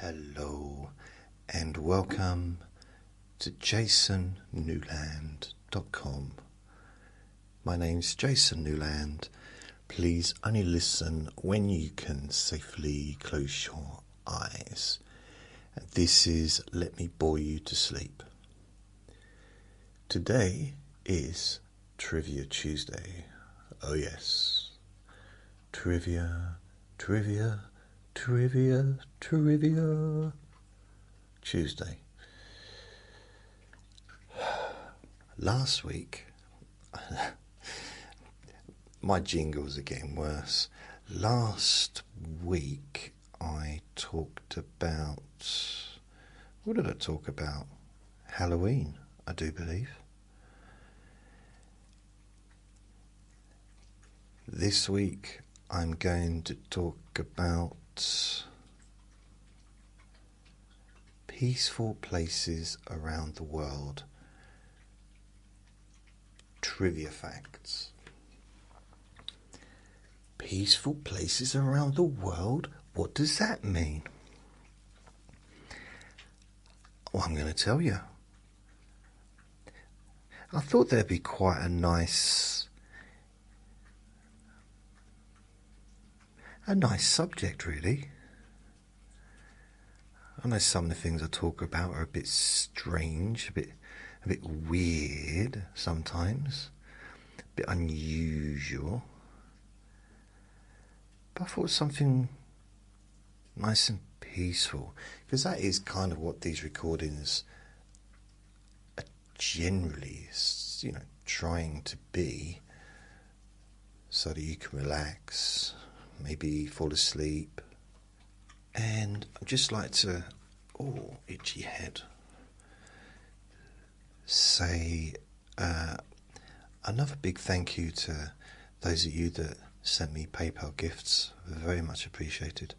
Hello and welcome to jasonnewland.com. My name's Jason Newland. Please only listen when you can safely close your eyes. This is Let Me Bore You to Sleep. Today is Trivia Tuesday. Oh yes. Trivia Tuesday. Last week, my jingle's getting worse. Last week I talked about, what did I talk about? Halloween, I do believe. This week I'm going to talk about peaceful places around the world. Trivia facts. Peaceful places around the world? What does that mean? Well, I'm going to tell you. I thought there'd be quite a nice subject, really. I know some of the things I talk about are a bit strange, a bit weird sometimes, a bit unusual. But I thought something nice and peaceful, because that is kind of what these recordings are generally, trying to be, so that you can relax, maybe fall asleep. And I'd just like to, itchy head, say another big thank you to those of you that sent me PayPal gifts. Very much appreciated.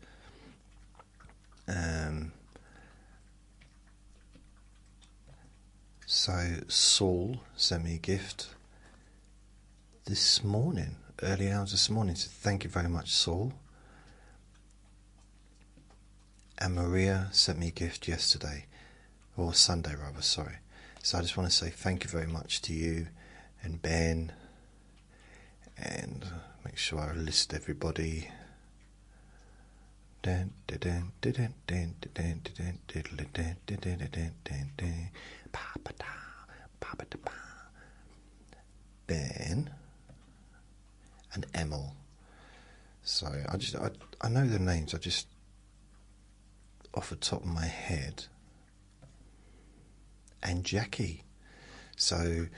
So Saul sent me a gift this morning, early hours this morning, so thank you very much, Saul. And Maria sent me a gift yesterday, or Sunday rather, sorry. So I just want to say thank you very much to you and Ben, and make sure I list everybody. Ben, and Emil. So I know the names, I just off the top of my head, and Jackie. So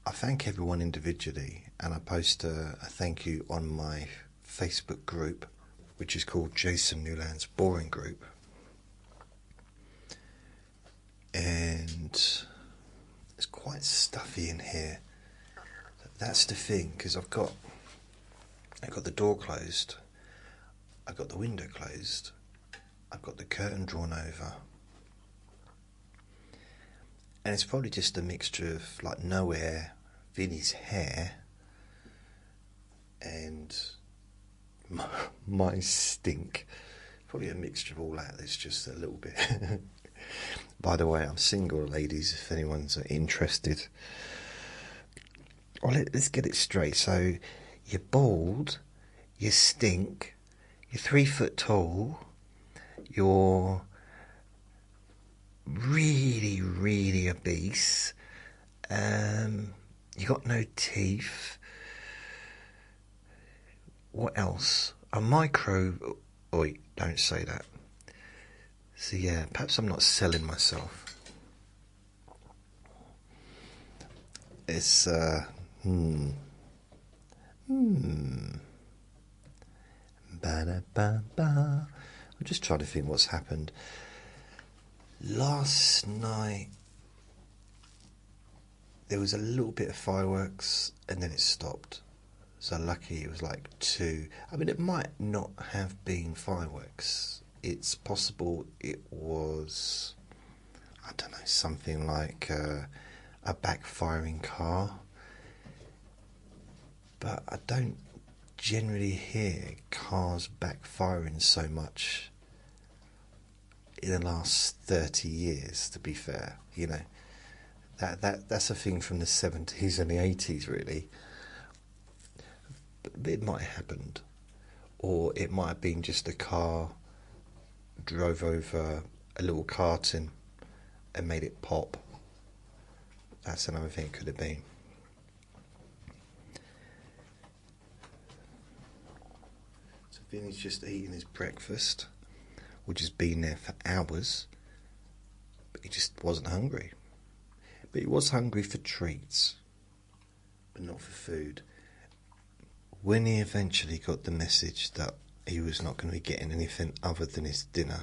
I thank everyone individually, and I post a thank you on my Facebook group, which is called Jason Newland's Boring Group. And it's quite stuffy in here. That's the thing, because I've got the door closed, I've got the window closed, I've got the curtain drawn over, and it's probably just a mixture of no air, Vinny's hair, and my stink. Probably a mixture of all that. There's just a little bit. By the way, I'm single, ladies, if anyone's interested. Well, let's get it straight. So you're bald, you stink, you're 3 foot tall, you're really, really obese, you got no teeth. What else? A micro... Oi, don't say that. So yeah, perhaps I'm not selling myself. It's, Ba-da-ba-ba. I'm just trying to think what's happened. Last night there was a little bit of fireworks and then it stopped. So lucky it was 2. I mean, it might not have been fireworks. It's possible it was, I don't know, something like a backfiring car. But I don't generally hear cars backfiring so much in the last 30 years, to be fair. You know, that's a thing from the 70s and the 80s, really. But it might have happened. Or it might have been just a car drove over a little carton and made it pop. That's another thing it could have been. So Vinny's just eating his breakfast, which has been there for hours, but he just wasn't hungry. But he was hungry for treats, but not for food. When he eventually got the message that he was not going to be getting anything other than his dinner,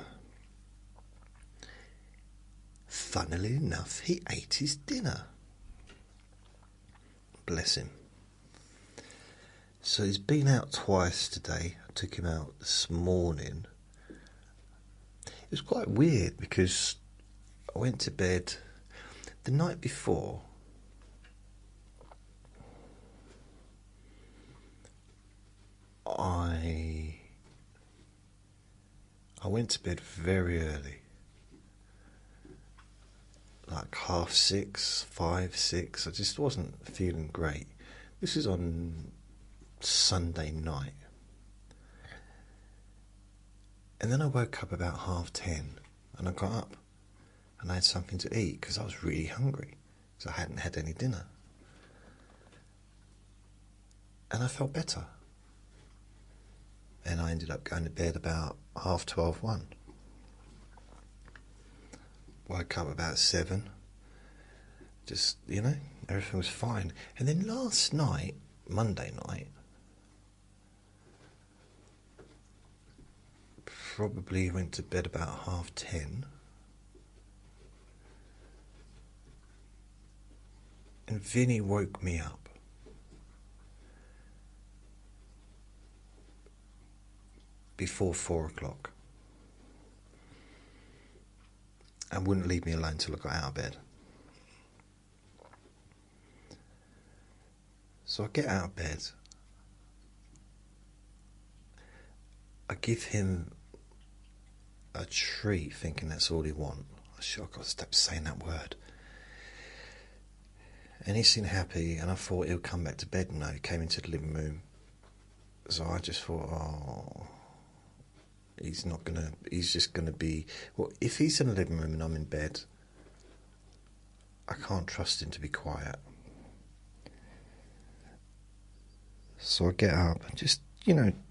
funnily enough, he ate his dinner. Bless him. So he's been out twice today. I took him out this morning. It was quite weird because I went to bed the night before. I went to bed very early, like 6:30, 5, 6. I just wasn't feeling great. This is on Sunday night. And then I woke up about 10:30 and I got up and I had something to eat because I was really hungry because I hadn't had any dinner. And I felt better. And I ended up going to bed about 12:30, 1. Woke up about 7. Just, everything was fine. And then last night, Monday night, probably went to bed about 10:30. And Vinny woke me up. Before 4 o'clock. And wouldn't leave me alone till I got out of bed. So I get out of bed. I give him a treat thinking that's all he wants. I've got to stop saying that word. And he seemed happy and I thought he'll come back to bed. No, he came into the living room. So I just thought, he's just gonna be, well, if he's in the living room and I'm in bed, I can't trust him to be quiet. So I get up and just,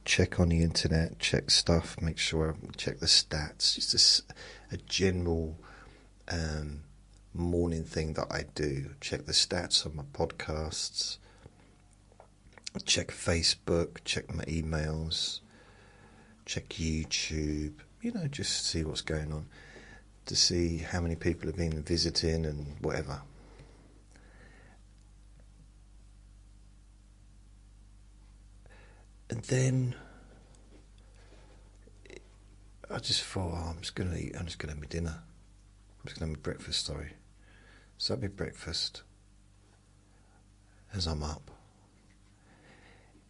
check on the internet, check stuff, make sure, check the stats, just a general morning thing that I do. Check the stats on my podcasts, check Facebook, check my emails, check YouTube, just see what's going on, to see how many people have been visiting and whatever. And then I just thought, I'm just going to have my dinner. I'm just going to have my breakfast, sorry. So I had my breakfast as I'm up.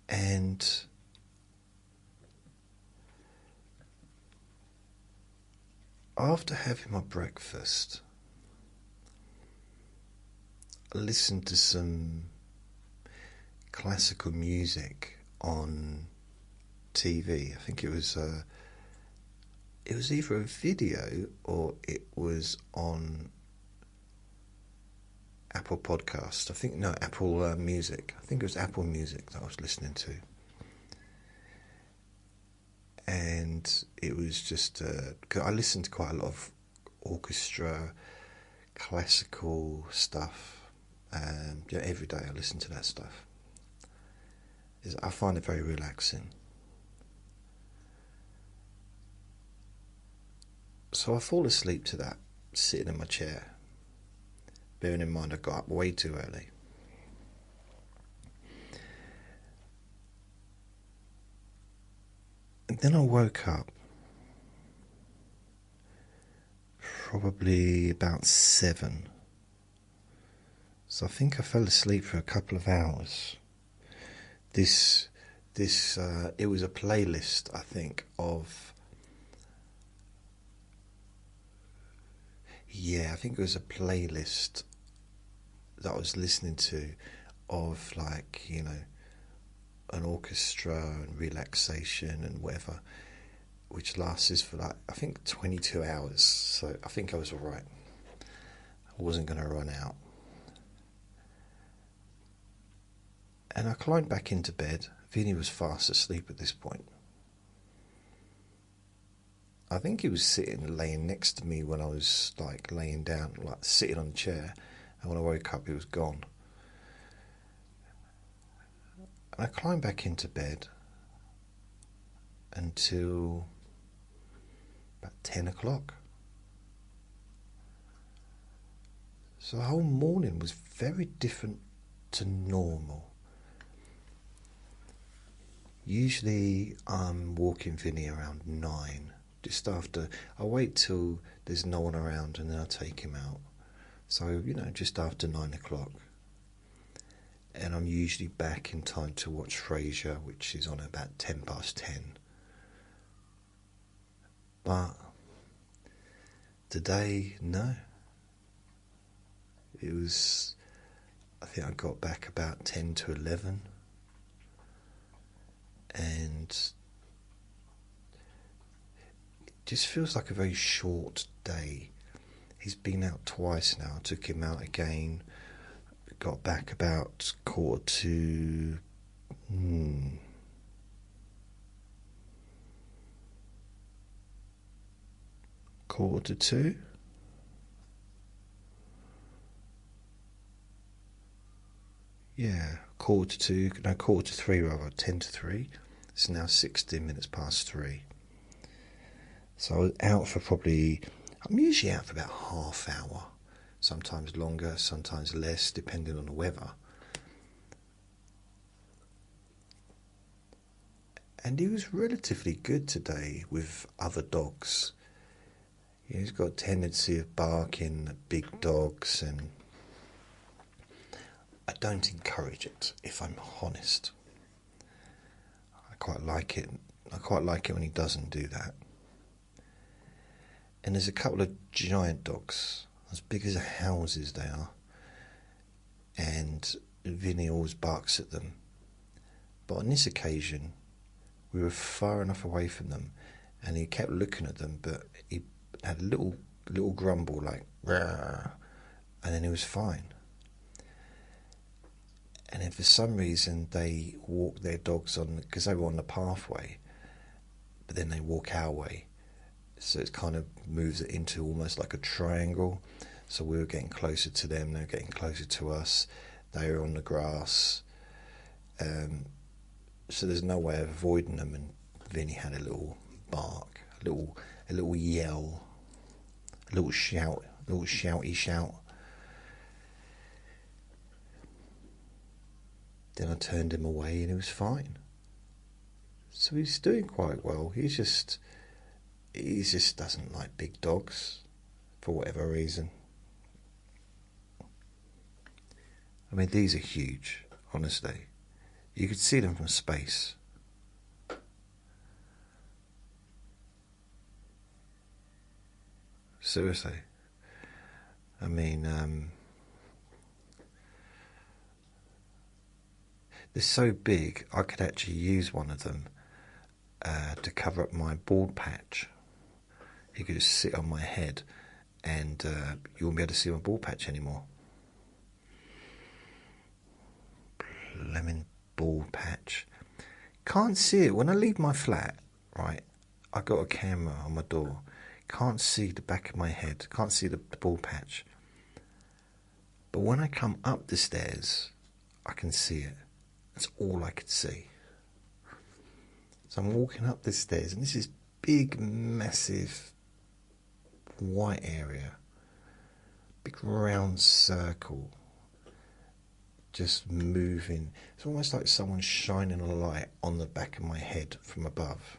And after having my breakfast, I listened to some classical music on TV. I think it was either a video or it was on Apple Podcast. Apple Music. I think it was Apple Music that I was listening to. And it was just, cause I listened to quite a lot of orchestra, classical stuff. Every day I listen to that stuff. I find it very relaxing. So I fall asleep to that, sitting in my chair. Bearing in mind I got up way too early. And then I woke up probably about 7. So I think I fell asleep for a couple of hours. It was a playlist, I think, of Yeah, I think it was a playlist that I was listening to of, like, an orchestra and relaxation and whatever, which lasts for, like, I think 22 hours. So I think I was alright. I wasn't going to run out. And I climbed back into bed. Vinny was fast asleep at this point. I think he was laying next to me when I was, like, laying down, like sitting on a chair. And when I woke up, he was gone. And I climbed back into bed until about 10 o'clock. So the whole morning was very different to normal. Usually I'm walking Vinny around 9, just after. I wait till there's no one around and then I take him out. So, just after 9 o'clock. And I'm usually back in time to watch Frasier, which is on about 10 past 10. But today, no. It was, I think I got back about 10 to 11. And it just feels like a very short day. He's been out twice now. I took him out again. Got back about quarter to quarter to 2. Yeah, quarter to 2. No, quarter to 3 rather. 10 to 3. It's now 16 minutes past 3. So I was out for probably. I'm usually out for about half hour. Sometimes longer, sometimes less, depending on the weather. And he was relatively good today with other dogs. He's got a tendency of barking at big dogs, and I don't encourage it, if I'm honest. I quite like it. I quite like it when he doesn't do that. And there's a couple of giant dogs, as big as houses they are, and Vinny always barks at them. But on this occasion, we were far enough away from them, and he kept looking at them, but he had a little grumble, like, "Rah," and then he was fine. And then for some reason they walk their dogs on, because they were on the pathway, but then they walk our way. So it kind of moves it into almost like a triangle. So we were getting closer to them, they were getting closer to us. They were on the grass. So there's no way of avoiding them. And Vinny had a little bark, a little yell, a little shout, a little shouty shout. Then I turned him away and he was fine. So he's doing quite well. He just doesn't like big dogs for whatever reason. I mean, these are huge, honestly. You could see them from space. Seriously. I mean, they're so big, I could actually use one of them to cover up my bald patch. You could just sit on my head and you won't be able to see my bald patch anymore. Lemon bald patch. Can't see it. When I leave my flat, right, I got a camera on my door. Can't see the back of my head. Can't see the bald patch. But when I come up the stairs, I can see it. That's all I could see. So I'm walking up the stairs, and this is big, massive, white area. Big round circle. Just moving. It's almost like someone's shining a light on the back of my head from above.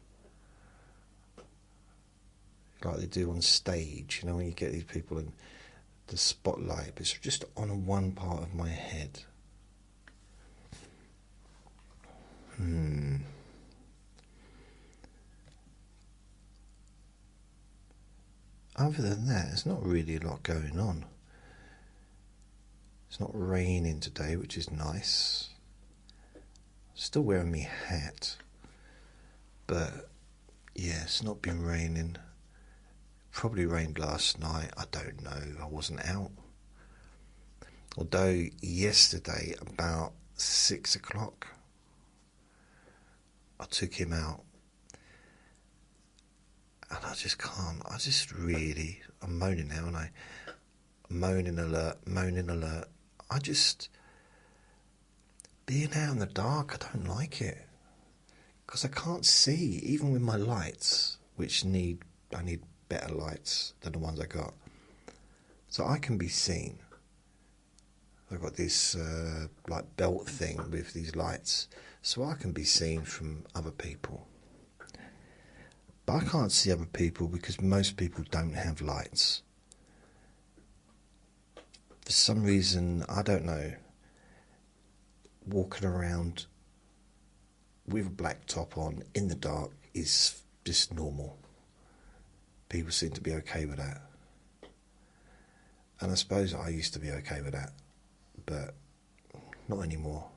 Like they do on stage, when you get these people in the spotlight, but it's just on one part of my head. other than that, there's not really a lot going on. It's not raining today, which is nice. Still wearing my hat, but yeah, it's not been raining. Probably rained last night, I don't know, I wasn't out. Although yesterday about 6 o'clock I took him out, and I just can't, I'm moaning now, and moaning alert. I just, being out in the dark, I don't like it, because I can't see, even with my lights, which I need better lights than the ones I got, so I can be seen. I've got this like belt thing with these lights, so I can be seen from other people. But I can't see other people because most people don't have lights. For some reason, I don't know, walking around with a black top on in the dark is just normal. People seem to be okay with that. And I suppose I used to be okay with that, but not anymore.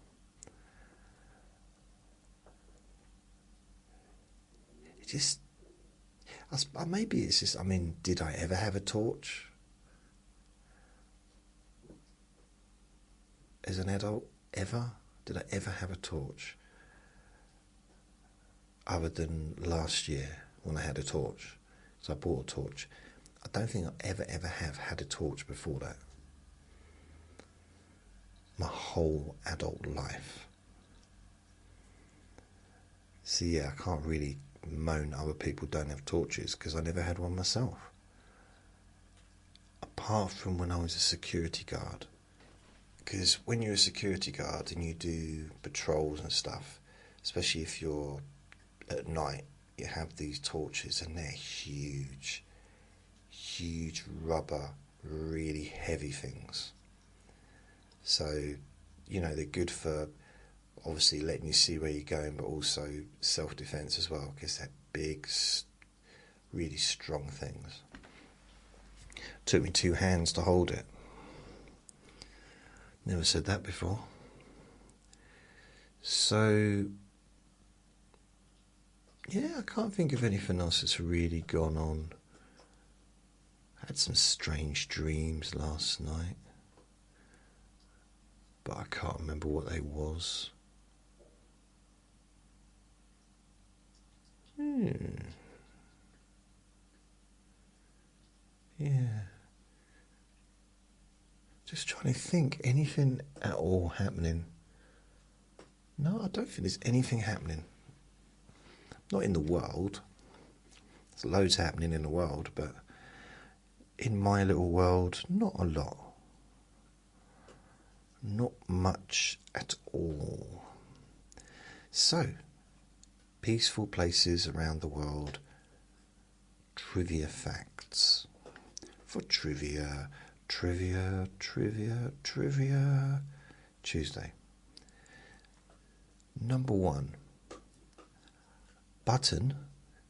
It just, maybe it's just, I mean, did I ever have a torch as an adult? Ever? Did I ever have a torch? Other than last year when I had a torch. So I bought a torch. I don't think I ever have had a torch before that. My whole adult life. So yeah, I can't really moan other people don't have torches because I never had one myself. Apart from when I was a security guard. Because when you're a security guard and you do patrols and stuff, especially if you're at night, you have these torches and they're huge rubber, really heavy things. So, you know, they're good for obviously letting you see where you're going, but also self-defense as well, because they're big, really strong things. Took me 2 hands to hold it. Never said that before. So yeah, I can't think of anything else that's really gone on. I had some strange dreams last night, but I can't remember what they was. Yeah. Just trying to think, anything at all happening? No, I don't think there's anything happening. Not in the world. There's loads happening in the world, but in my little world, not a lot. Not much at all. So, peaceful places around the world. Trivia facts. For trivia, Tuesday. Number 1. Bhutan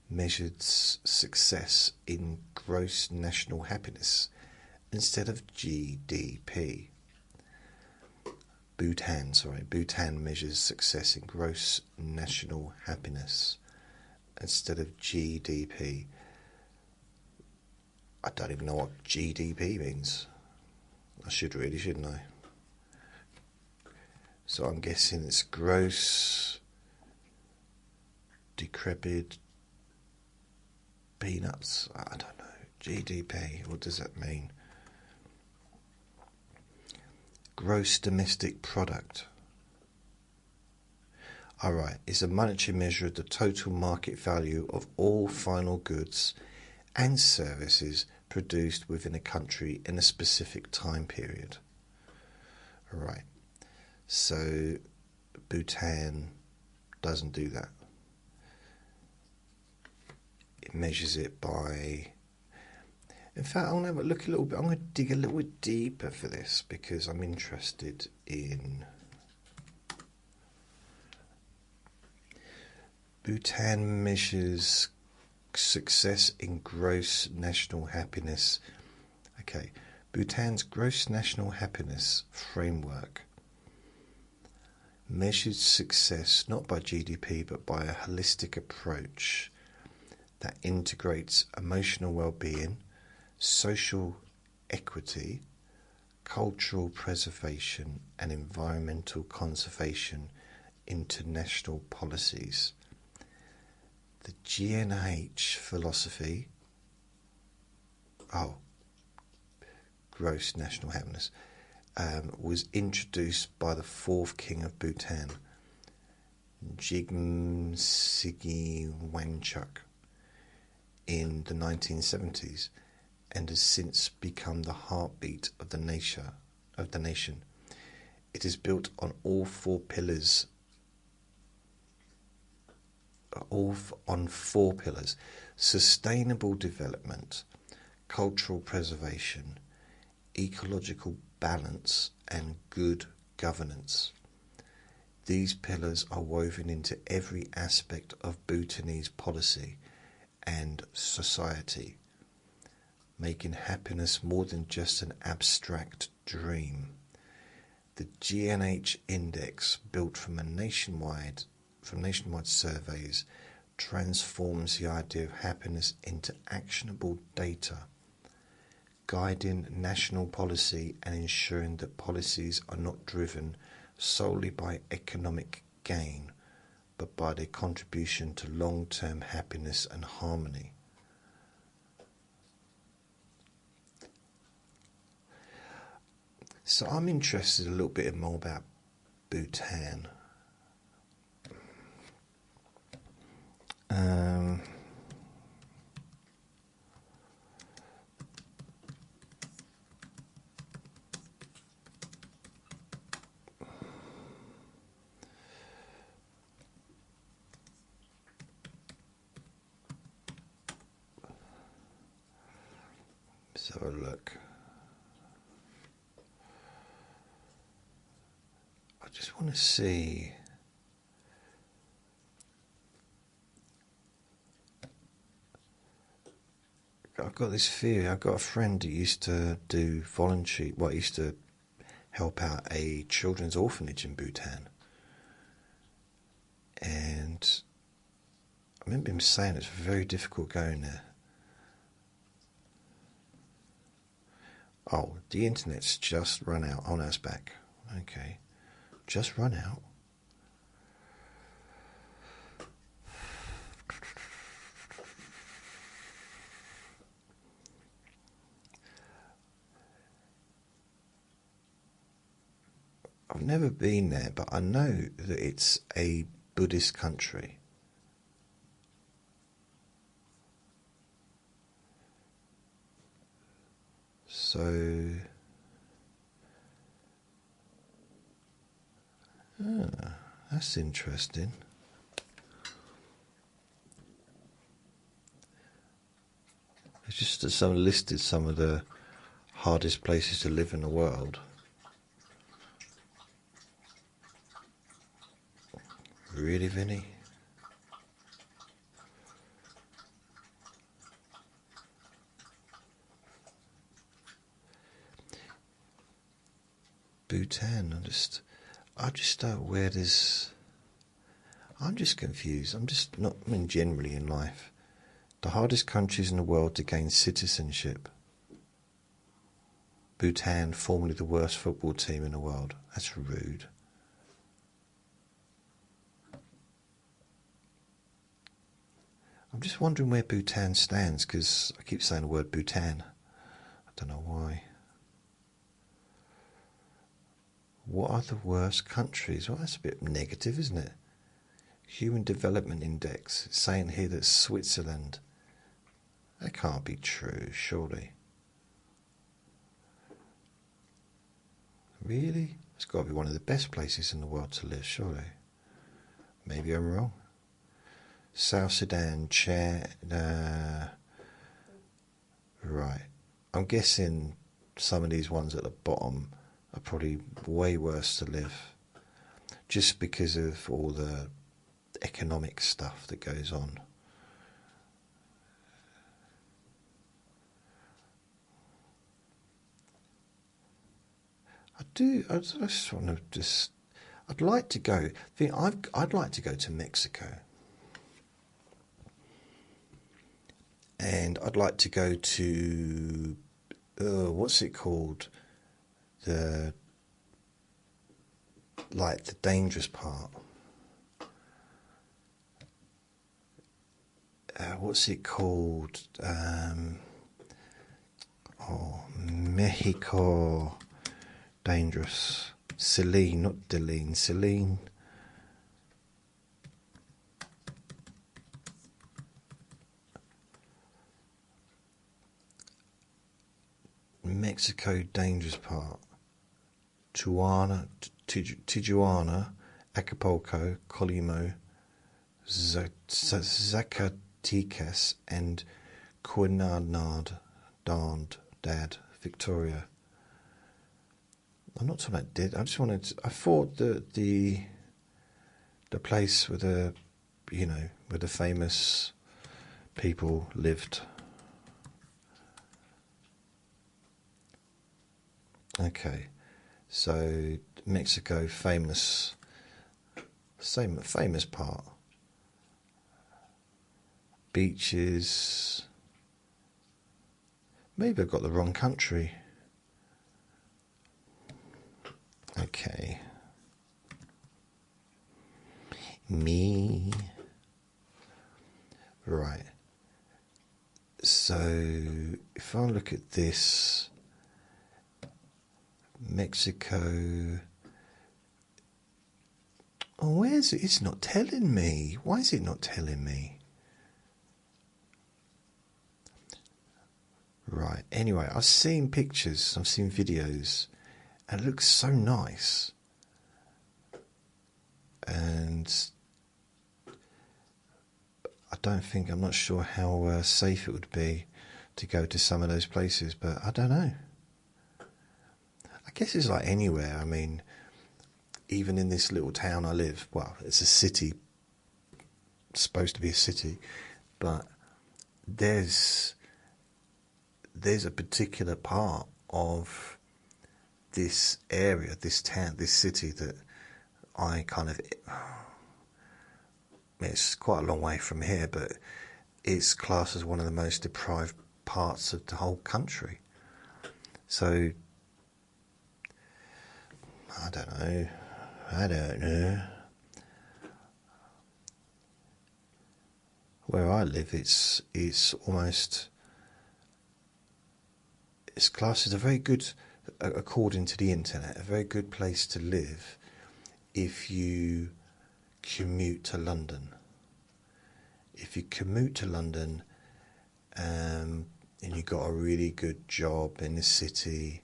measured success in gross national happiness instead of GDP. Bhutan measures success in gross national happiness instead of GDP. I don't even know what GDP means. I should really, shouldn't I? So I'm guessing it's gross decrepit peanuts. I don't know. GDP, what does that mean? Gross domestic product. Alright, it's a monetary measure of the total market value of all final goods and services produced within a country in a specific time period. Alright, so Bhutan doesn't do that. It measures it by... In fact, I'm going to look a little bit. I'm going to dig a little bit deeper for this because I'm interested in... Bhutan measures success in gross national happiness. Okay, Bhutan's gross national happiness framework measures success not by GDP but by a holistic approach that integrates emotional well-being, social equity, cultural preservation and environmental conservation into national policies. The GNH philosophy, gross national happiness, was introduced by the fourth king of Bhutan, Jigme Sigi Wangchuck, in the 1970s, and has since become the heartbeat of the nation. It is built on four pillars: sustainable development, cultural preservation, ecological balance, and good governance. These pillars are woven into every aspect of Bhutanese policy and society, making happiness more than just an abstract dream. The GNH Index, built from nationwide surveys, transforms the idea of happiness into actionable data, guiding national policy and ensuring that policies are not driven solely by economic gain, but by their contribution to long-term happiness and harmony. So I'm interested a little bit more about Bhutan. Let's have a look. I just want to see. I've got this theory. I've got a friend who used to do used to help out a children's orphanage in Bhutan. And I remember him saying it's very difficult going there. Oh, the internet's just run out. Oh, no, it's back. Okay. Just run out. I've never been there, but I know that it's a Buddhist country. So, that's interesting. It's just that someone listed some of the hardest places to live in the world. Really, Vinny? Bhutan, I just don't where there's. I'm just confused. I'm just not. I mean, generally in life, the hardest countries in the world to gain citizenship. Bhutan, formerly the worst football team in the world. That's rude. I'm just wondering where Bhutan stands, because I keep saying the word Bhutan. I don't know why. What are the worst countries? Well, that's a bit negative, isn't it? Human Development Index. It's saying here that Switzerland. That can't be true, surely. Really? It's got to be one of the best places in the world to live, surely. Maybe I'm wrong. South Sudan, right. I'm guessing some of these ones at the bottom are probably way worse to live, just because of all the economic stuff that goes on. I do. I just want to just. I'd like to go. I'd like to go to Mexico, and I'd like to go to what's it called? The dangerous part. What's it called? Mexico. Dangerous. Celine, not Deline. Celine. Mexico dangerous part. Tijuana, Acapulco, Colimo, Zacatecas, and Dad, Victoria. I'm not talking about dead. I just wanted to, I thought that the place where where the famous people lived. Okay, so Mexico, famous part. Beaches. Maybe I've got the wrong country. Okay. Me. Right. So if I look at this, Mexico. Oh, where's it? It's not telling me. Why is it not telling me? Right. Anyway, I've seen pictures, I've seen videos, and it looks so nice. And I'm not sure how safe it would be to go to some of those places, but I don't know. I guess it's like anywhere. I mean, even in this little town I live, well, it's a city, it's supposed to be a city, but there's a particular part of this area, this town, this city that I kind of, it's quite a long way from here, but it's classed as one of the most deprived parts of the whole country. So, I don't know. Where I live, it's almost, it's classed as a very good, according to the internet, a very good place to live if you commute to London. If you commute to London and you got a really good job in the city,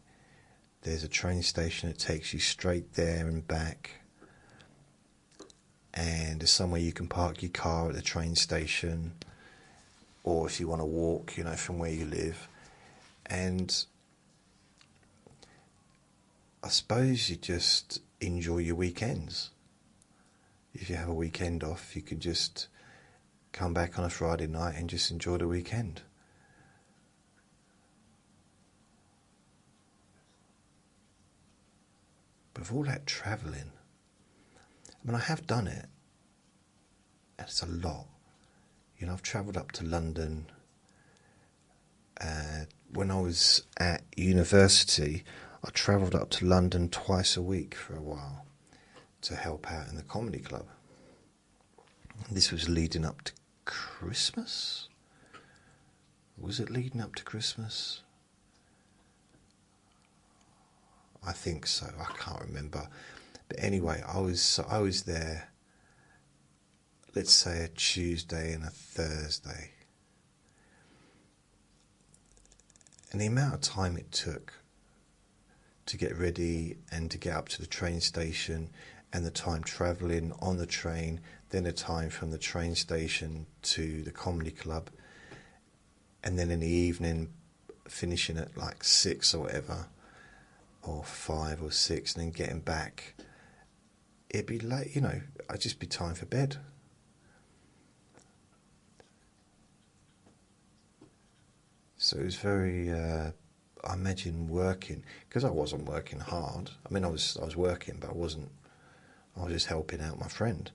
there's a train station that takes you straight there and back, and there's somewhere you can park your car at the train station, or if you want to walk, from where you live. And I suppose you just enjoy your weekends. If you have a weekend off, you can just come back on a Friday night and just enjoy the weekend. But with all that travelling, I mean, I have done it, and it's a lot. I've travelled up to London. When I was at university, I travelled up to London twice a week for a while to help out in the comedy club. This was leading up to Christmas? Was it leading up to Christmas? I think so. I can't remember. But anyway, I was there, let's say a Tuesday and a Thursday. And the amount of time it took to get ready and to get up to the train station, and the time travelling on the train, then the time from the train station to the comedy club, and then in the evening finishing at like 6 or whatever, or 5 or 6, and then getting back, it'd be late, I'd just be time for bed. So it was very I imagine working, because I wasn't working hard. I mean, I was working, but I wasn't. I was just helping out my friend.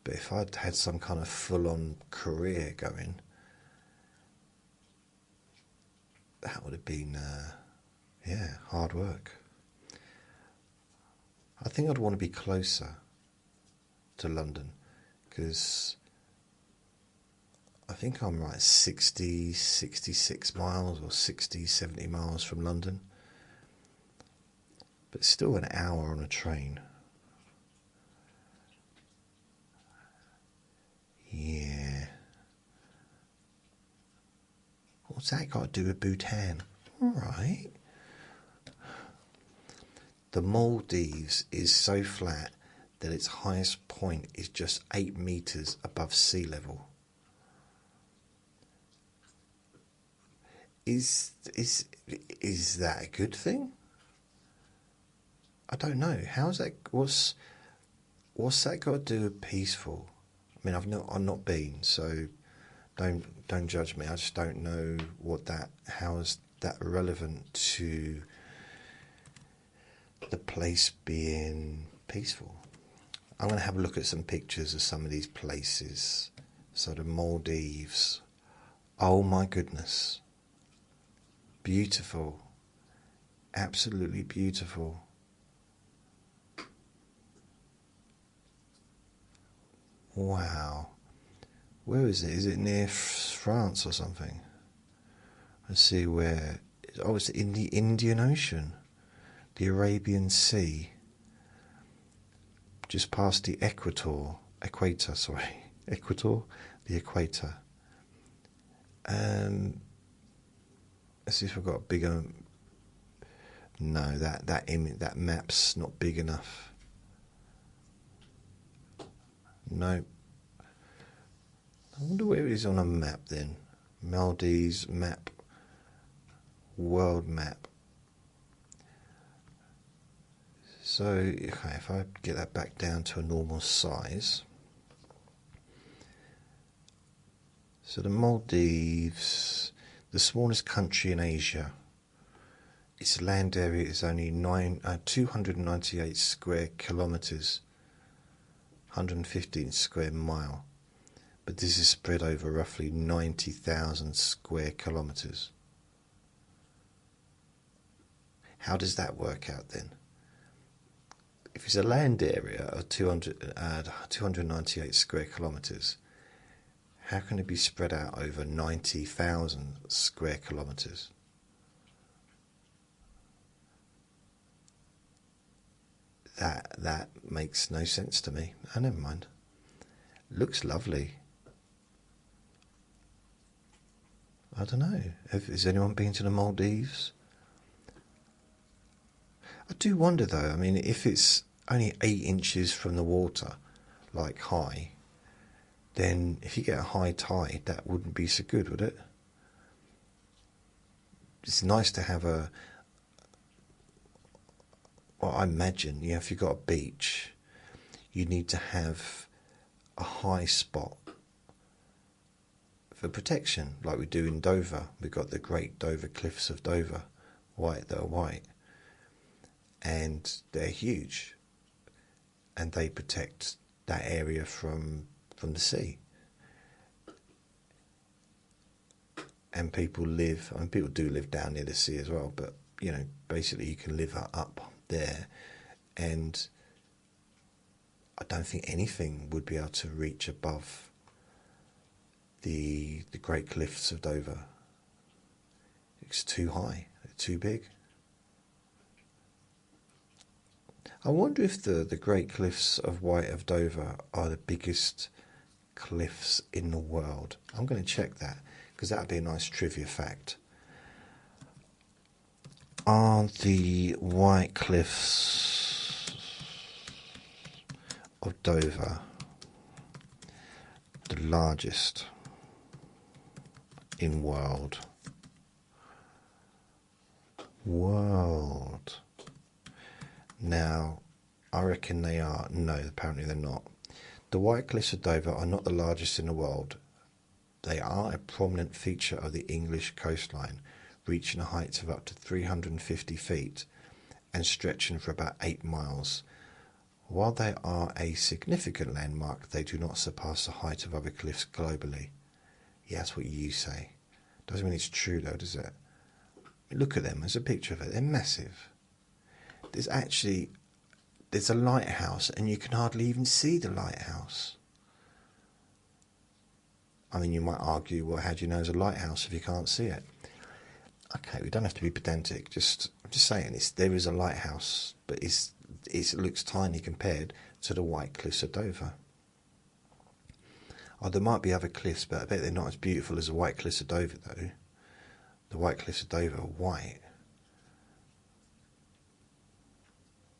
But if I'd had some kind of full-on career going, that would have been, hard work. I think I'd want to be closer to London, because I think I'm like 60, 66 miles or 60, 70 miles from London. But it's still an hour on a train. Yeah. What's that got to do with Bhutan? All right. The Maldives is so flat that its highest point is just 8 meters above sea level. Is that a good thing? I don't know. How's that? What's that got to do with peaceful? I mean, I've not been, so don't judge me. I just don't know how is that relevant to the place being peaceful. I'm going to have a look at some pictures of some of these places. So the Maldives. Oh my goodness. Beautiful. Absolutely beautiful. Wow. Where is it? Is it near France or something? Let's see where. Oh, it's in the Indian Ocean. The Arabian Sea. Just past the equator. Equator? The equator. Let's see if I've got a bigger. No, that map's not big enough. No. I wonder where it is on a map then. Maldives map. World map. So, okay, if I get that back down to a normal size. So the Maldives, the smallest country in Asia. Its land area is only 298 square kilometres, 115 square mile. But this is spread over roughly 90,000 square kilometres. How does that work out then? If it's a land area of 298 square kilometres, how can it be spread out over 90,000 square kilometres? That makes no sense to me. Oh, never mind. Looks lovely. I don't know. Has anyone been to the Maldives? I do wonder though, I mean, if it's only 8 inches from the water, like high, then if you get a high tide, that wouldn't be so good, would it? It's nice to have well, I imagine, if you've got a beach, you need to have a high spot for protection, like we do in Dover. We've got the Great Dover Cliffs of Dover, that are white. And they're huge, and they protect that area from the sea. And people do live down near the sea as well, but basically you can live up there, and I don't think anything would be able to reach above the Great Cliffs of Dover. It's too high, too big. I wonder if the Great Cliffs of White of Dover are the biggest cliffs in the world. I'm going to check that, because that would be a nice trivia fact. Are the White Cliffs of Dover the largest in world? Now, I reckon they are. No, apparently they're not. The White Cliffs of Dover are not the largest in the world. They are a prominent feature of the English coastline, reaching a height of up to 350 feet and stretching for about 8 miles. While they are a significant landmark, they do not surpass the height of other cliffs globally. Yeah, that's what you say. Doesn't mean it's true though, does it? Look at them, there's a picture of it, they're massive. There's a lighthouse and you can hardly even see the lighthouse. I mean, you might argue, well, how do you know there's a lighthouse if you can't see it? Okay, we don't have to be pedantic, I'm just saying, there is a lighthouse, but it looks tiny compared to the White Cliffs of Dover. Oh, there might be other cliffs, but I bet they're not as beautiful as the White Cliffs of Dover, though. The White Cliffs of Dover are white.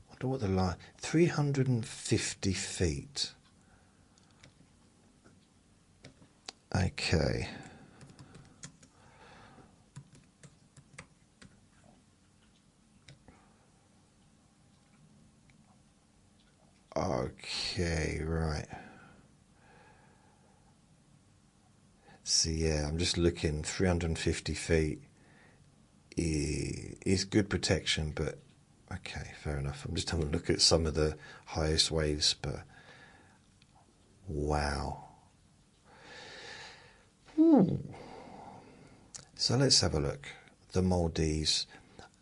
I wonder what 350 feet. Okay. Okay, right. So yeah, I'm just looking, 350 feet is good protection, but okay, fair enough. I'm just having a look at some of the highest waves, but wow. So let's have a look. The Maldives.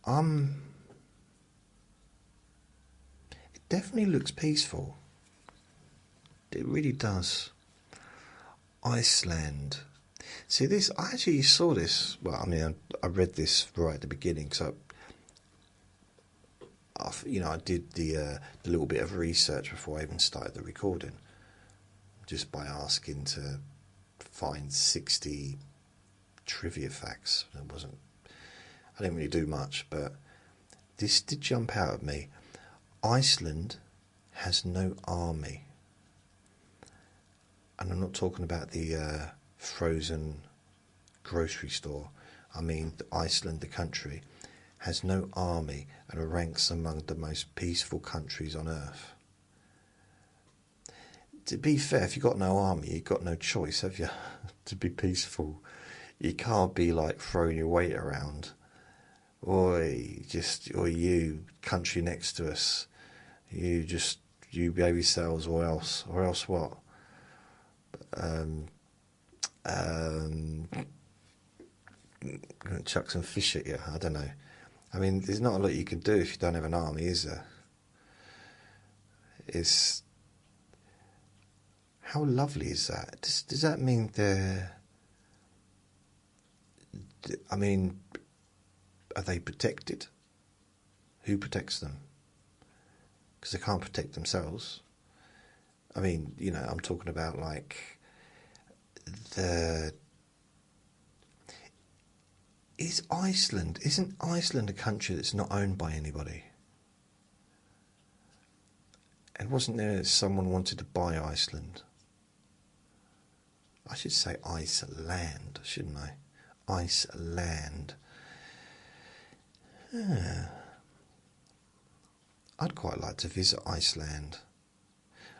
It definitely looks peaceful. It really does. Iceland. See this, I actually saw this, well, I mean, I read this right at the beginning, so I did the little bit of research before I even started the recording, just by asking to find 60 trivia facts. I didn't really do much, but this did jump out at me. Iceland has no army. And I'm not talking about the frozen grocery store. I mean, Iceland, the country, has no army and ranks among the most peaceful countries on earth. To be fair, if you've got no army, you've got no choice, have you? To be peaceful. You can't be like throwing your weight around. Or you, country next to us, you behave yourselves, or else what? Chuck some fish at you, I don't know. I mean, there's not a lot you can do if you don't have an army, is there? How lovely is that? Does that mean are they protected? Who protects them? Because they can't protect themselves. I mean, I'm talking about like isn't Iceland a country that's not owned by anybody? And wasn't there someone wanted to buy Iceland? I should say Iceland, shouldn't I? Iceland. Yeah. I'd quite like to visit Iceland.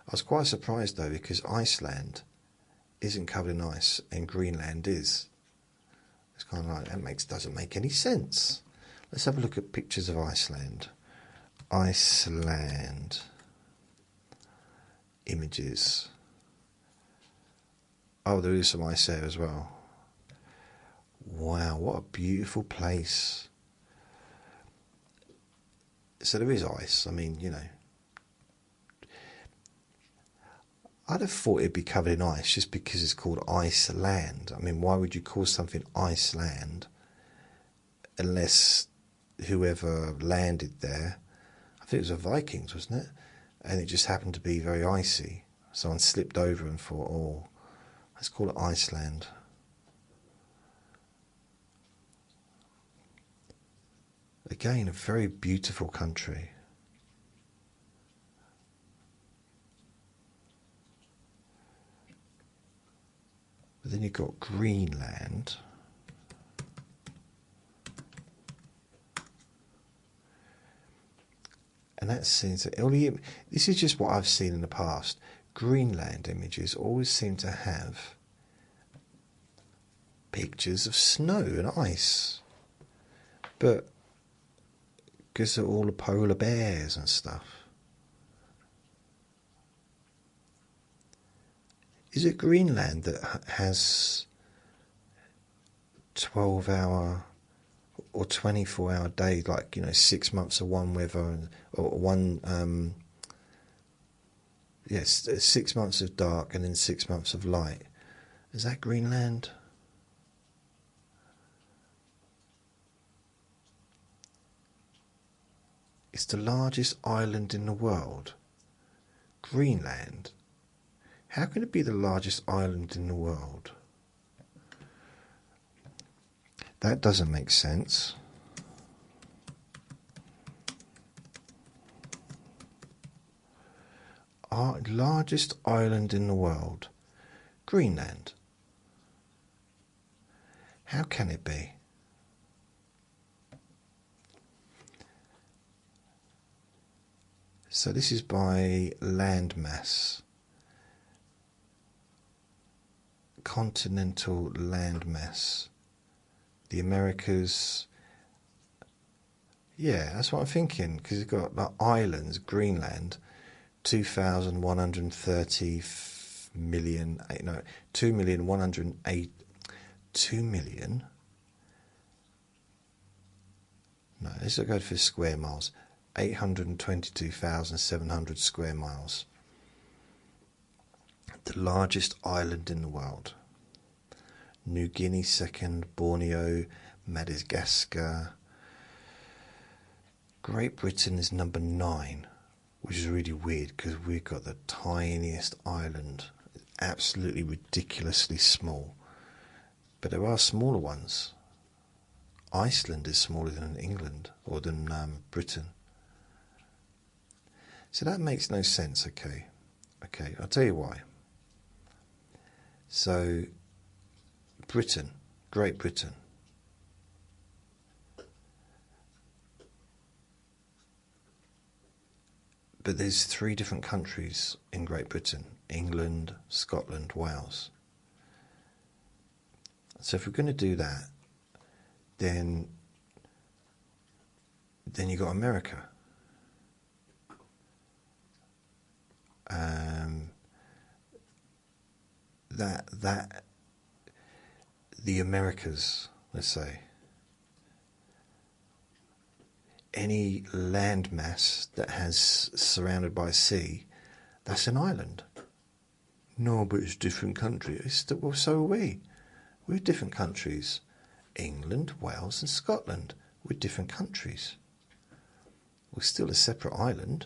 I was quite surprised though, because Iceland isn't covered in ice and Greenland is. It's kind of like, doesn't make any sense. Let's have a look at pictures of Iceland. Iceland. Images. Oh, there is some ice there as well. Wow, what a beautiful place. So there is ice. I mean, I'd have thought it'd be covered in ice just because it's called Iceland. I mean, why would you call something Iceland unless whoever landed there, I think it was the Vikings, wasn't it? And it just happened to be very icy. Someone slipped over and thought, oh, let's call it Iceland. Again, a very beautiful country. But then you've got Greenland. And that seems to, this is just what I've seen in the past. Greenland images always seem to have pictures of snow and ice. But because of all the polar bears and stuff. Is it Greenland that has 12-hour or 24-hour days, like, 6 months of one weather, or one, yes, 6 months of dark and then 6 months of light? Is that Greenland? It's the largest island in the world. Greenland. How can it be the largest island in the world? That doesn't make sense. Our largest island in the world. Greenland. How can it be? So this is by landmass. Continental landmass. The Americas. Yeah, that's what I'm thinking, because you've got like islands, Greenland, 2,130 million, no, 2,108, 2 million. No, let's go for square miles. 822,700 square miles. The largest island in the world. New Guinea second, Borneo, Madagascar. Great Britain is number 9, which is really weird because we've got the tiniest island. Absolutely ridiculously small. But there are smaller ones. Iceland is smaller than England, or than Britain. So that makes no sense, okay. Okay, I'll tell you why. So, Britain, Great Britain. But there's 3 different countries in Great Britain: England, Scotland, Wales. So if we're going to do that, then you've got America. The Americas, let's say. Any landmass that has surrounded by sea, that's an island. No, but it's different countries. Well, so are we. We're different countries. England, Wales and Scotland. We're different countries. We're still a separate island.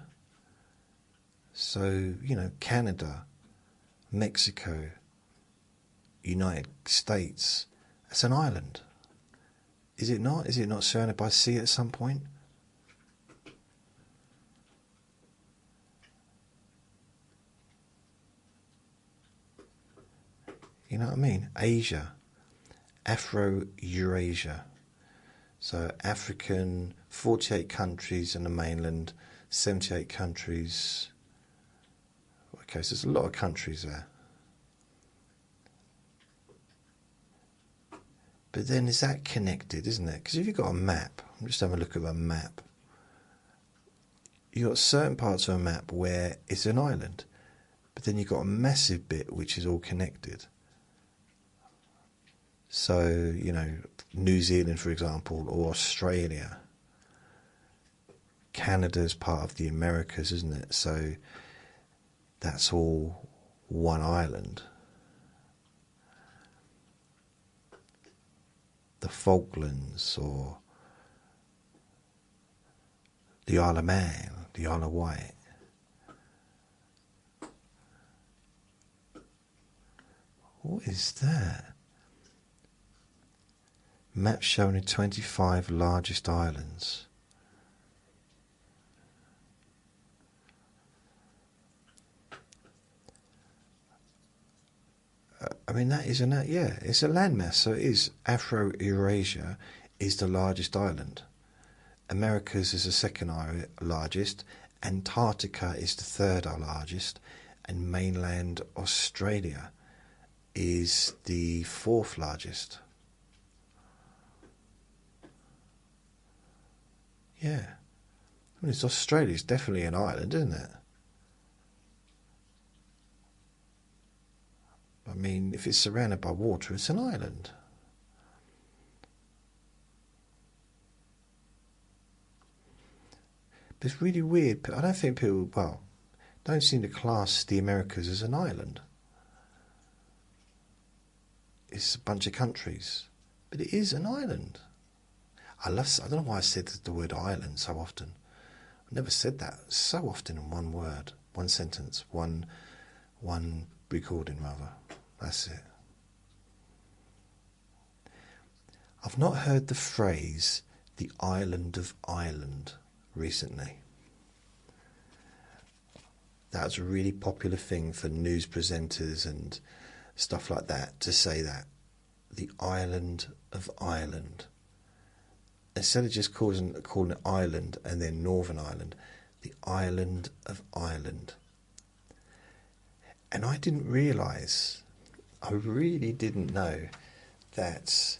So, Canada, Mexico, United States, that's an island. Is it not? Is it not surrounded by sea at some point? You know what I mean? Asia, Afro-Eurasia. So African, 48 countries in the mainland, 78 countries. Okay, so there's a lot of countries there. But then is that connected, isn't it? Because if you've got a map, I'm just having a look at a map. You've got certain parts of a map where it's an island, but then you've got a massive bit which is all connected. So, New Zealand, for example, or Australia. Canada's part of the Americas, isn't it? So that's all one island. The Falklands, or the Isle of Man, the Isle of Wight. What is that? Map showing the 25 largest islands. I mean, that is it's a landmass. So it is. Afro-Eurasia is the largest island. Americas is the second largest. Antarctica is the third largest. And mainland Australia is the 4th largest. Yeah. Well, it's Australia's definitely an island, isn't it? I mean, if it's surrounded by water, it's an island. But it's really weird. I don't think people, well, don't seem to class the Americas as an island. It's a bunch of countries, but it is an island. I don't know why I said the word island so often. I've never said that so often in one word, one sentence, one recording rather. That's it. I've not heard the phrase "the island of Ireland" recently. That's a really popular thing for news presenters and stuff like that, to say that. The island of Ireland. Instead of just calling it Ireland and then Northern Ireland, the island of Ireland. And I didn't realise, I really didn't know that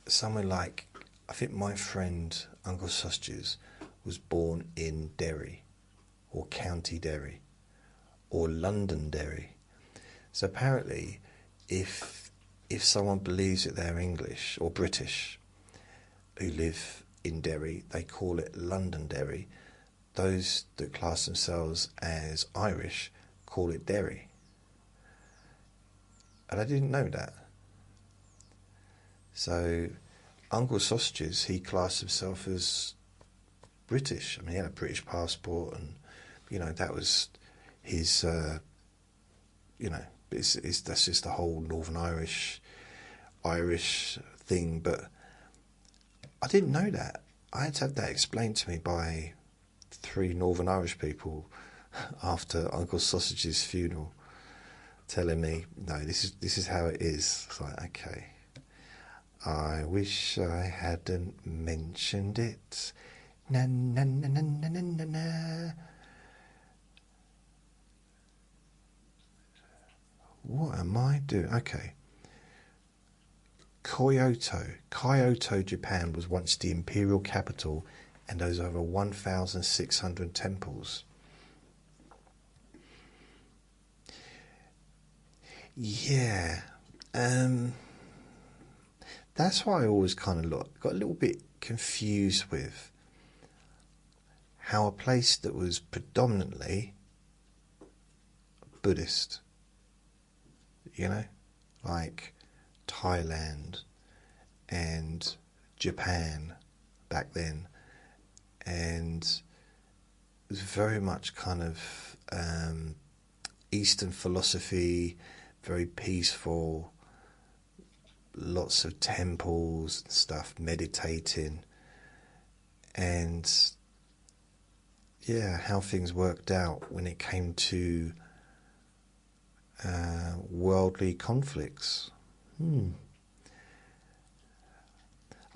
somewhere like, I think my friend Uncle Sausages was born in Derry, or County Derry, or Londonderry. So apparently, if someone believes that they're English or British who live in Derry, they call it Londonderry. Those that class themselves as Irish call it Derry. And I didn't know that. So Uncle Sausages, he classed himself as British. I mean, he had a British passport, and that was his. That's just the whole Northern Irish thing. But I didn't know that. I had to have that explained to me by 3 Northern Irish people after Uncle Sausage's funeral, telling me, no, this is how it is. It's like, okay. I wish I hadn't mentioned it. Na na na na na na na na. What am I doing? Okay. Kyoto, Japan was once the imperial capital and has over 1,600 temples. Yeah. That's why I always kind of got a little bit confused with how a place that was predominantly Buddhist, like Thailand and Japan back then, and it was very much kind of Eastern philosophy, very peaceful, lots of temples and stuff, meditating, and how things worked out when it came to worldly conflicts. I've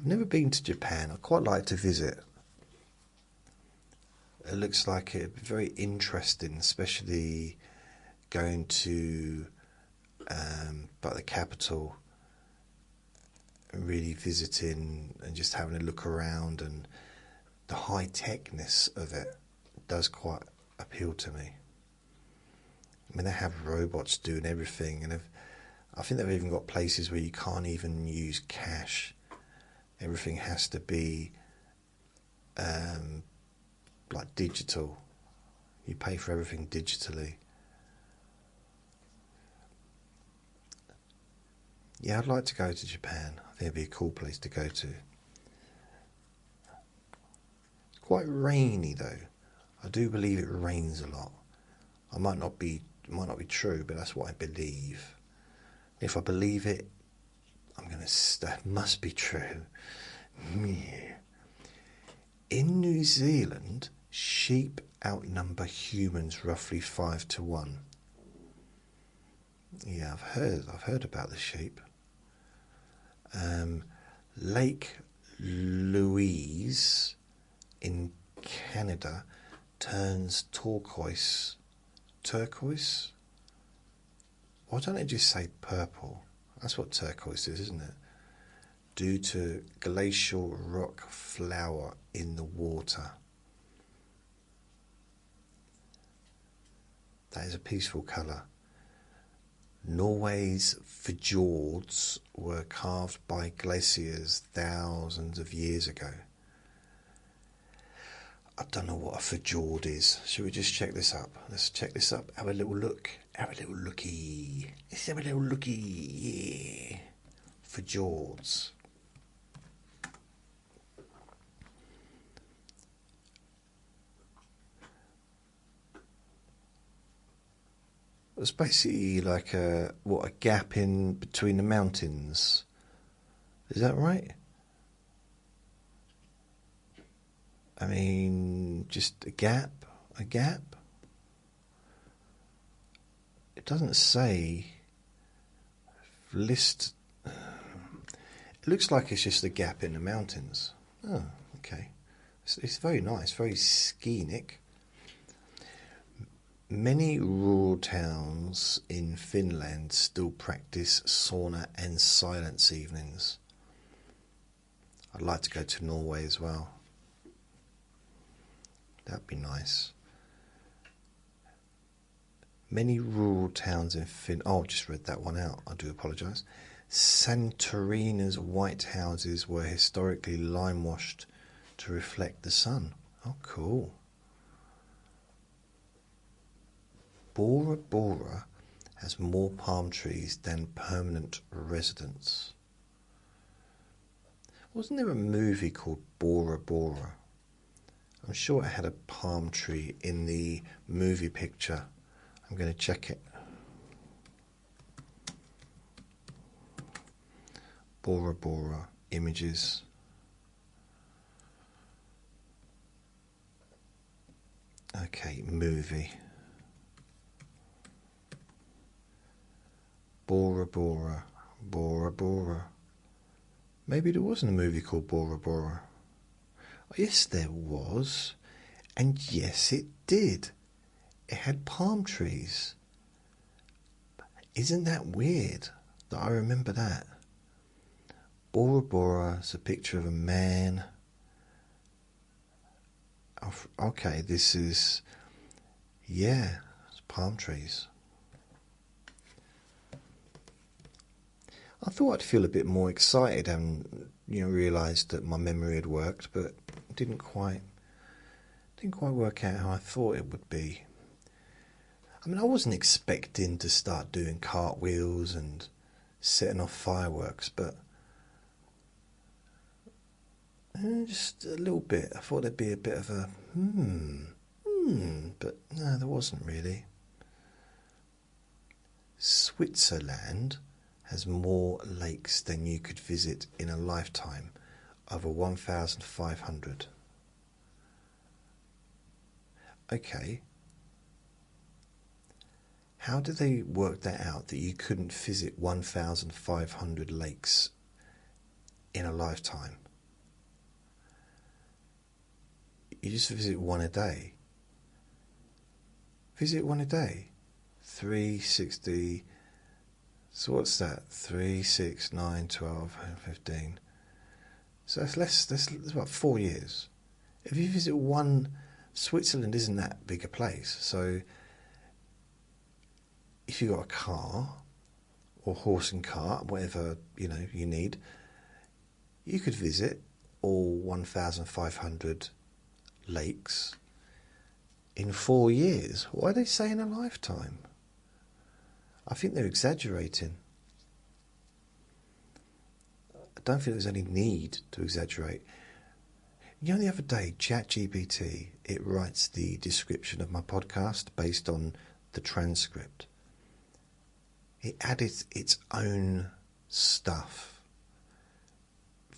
never been to Japan. I'd quite like to visit. It looks like it'd be very interesting, especially going to the capital and really visiting and just having a look around, and the high-techness of it does quite appeal to me. I mean, they have robots doing everything, and I think they've even got places where you can't even use cash. Everything has to be like digital. You pay for everything digitally. Yeah, I'd like to go to Japan. I think it'd be a cool place to go to. It's quite rainy though. I do believe it rains a lot. It might not be true, but that's what I believe. If I believe it, that must be true. In New Zealand, sheep outnumber humans roughly 5-1. Yeah, I've heard about the sheep. Lake Louise in Canada turns turquoise. Turquoise? Why don't they just say purple? That's what turquoise is, isn't it? due to glacial rock flour in the water. That is a peaceful colour. Norway's fjords were carved by glaciers thousands of years ago. I don't know what a fjord is. Should we just check this up? Let's check this up. Have a little look. Have a little looky. Let's have a little looky. Yeah. Fjords. It's basically like a gap in between the mountains. Is that right? I mean, just a gap. It doesn't say list. It looks like it's just a gap in the mountains. Oh, okay. It's very nice, very scenic. Many rural towns in Finland still practice sauna and silence evenings. I'd like to go to Norway as well. That'd be nice. Many rural towns in Finland... Oh, I just read that one out. I do apologise. Santorini's white houses were historically lime-washed to reflect the sun. Oh, cool. Bora Bora has more palm trees than permanent residents. Wasn't there a movie called Bora Bora? I'm sure it had a palm tree in the movie picture. I'm going to check it. Bora Bora images. Okay, movie. Bora Bora, Bora Bora. Maybe there wasn't a movie called Bora Bora. Oh, yes, there was. And yes, it did. It had palm trees. Isn't that weird that I remember that? Bora Bora is a picture of a man. Okay, this is... Yeah, it's palm trees. I thought I'd feel a bit more excited and realised that my memory had worked, but it didn't quite work out how I thought it would be. I mean, I wasn't expecting to start doing cartwheels and setting off fireworks, but just a little bit. I thought there'd be a bit of a but no, there wasn't really. Switzerland has more lakes than you could visit in a lifetime, over 1,500. Okay. How did they work that out, that you couldn't visit 1,500 lakes in a lifetime? You just visit one a day. Visit one a day. 360... So what's that? 3, 6, 9, 12, 15. So that's about 4 years. If you visit one... Switzerland isn't that big a place. So if you've got a car or horse and cart, whatever you need, you could visit all 1,500 lakes in 4 years. Why are they saying a lifetime? I think they're exaggerating. I don't think there's any need to exaggerate. The other day, ChatGPT, it writes the description of my podcast based on the transcript. It added its own stuff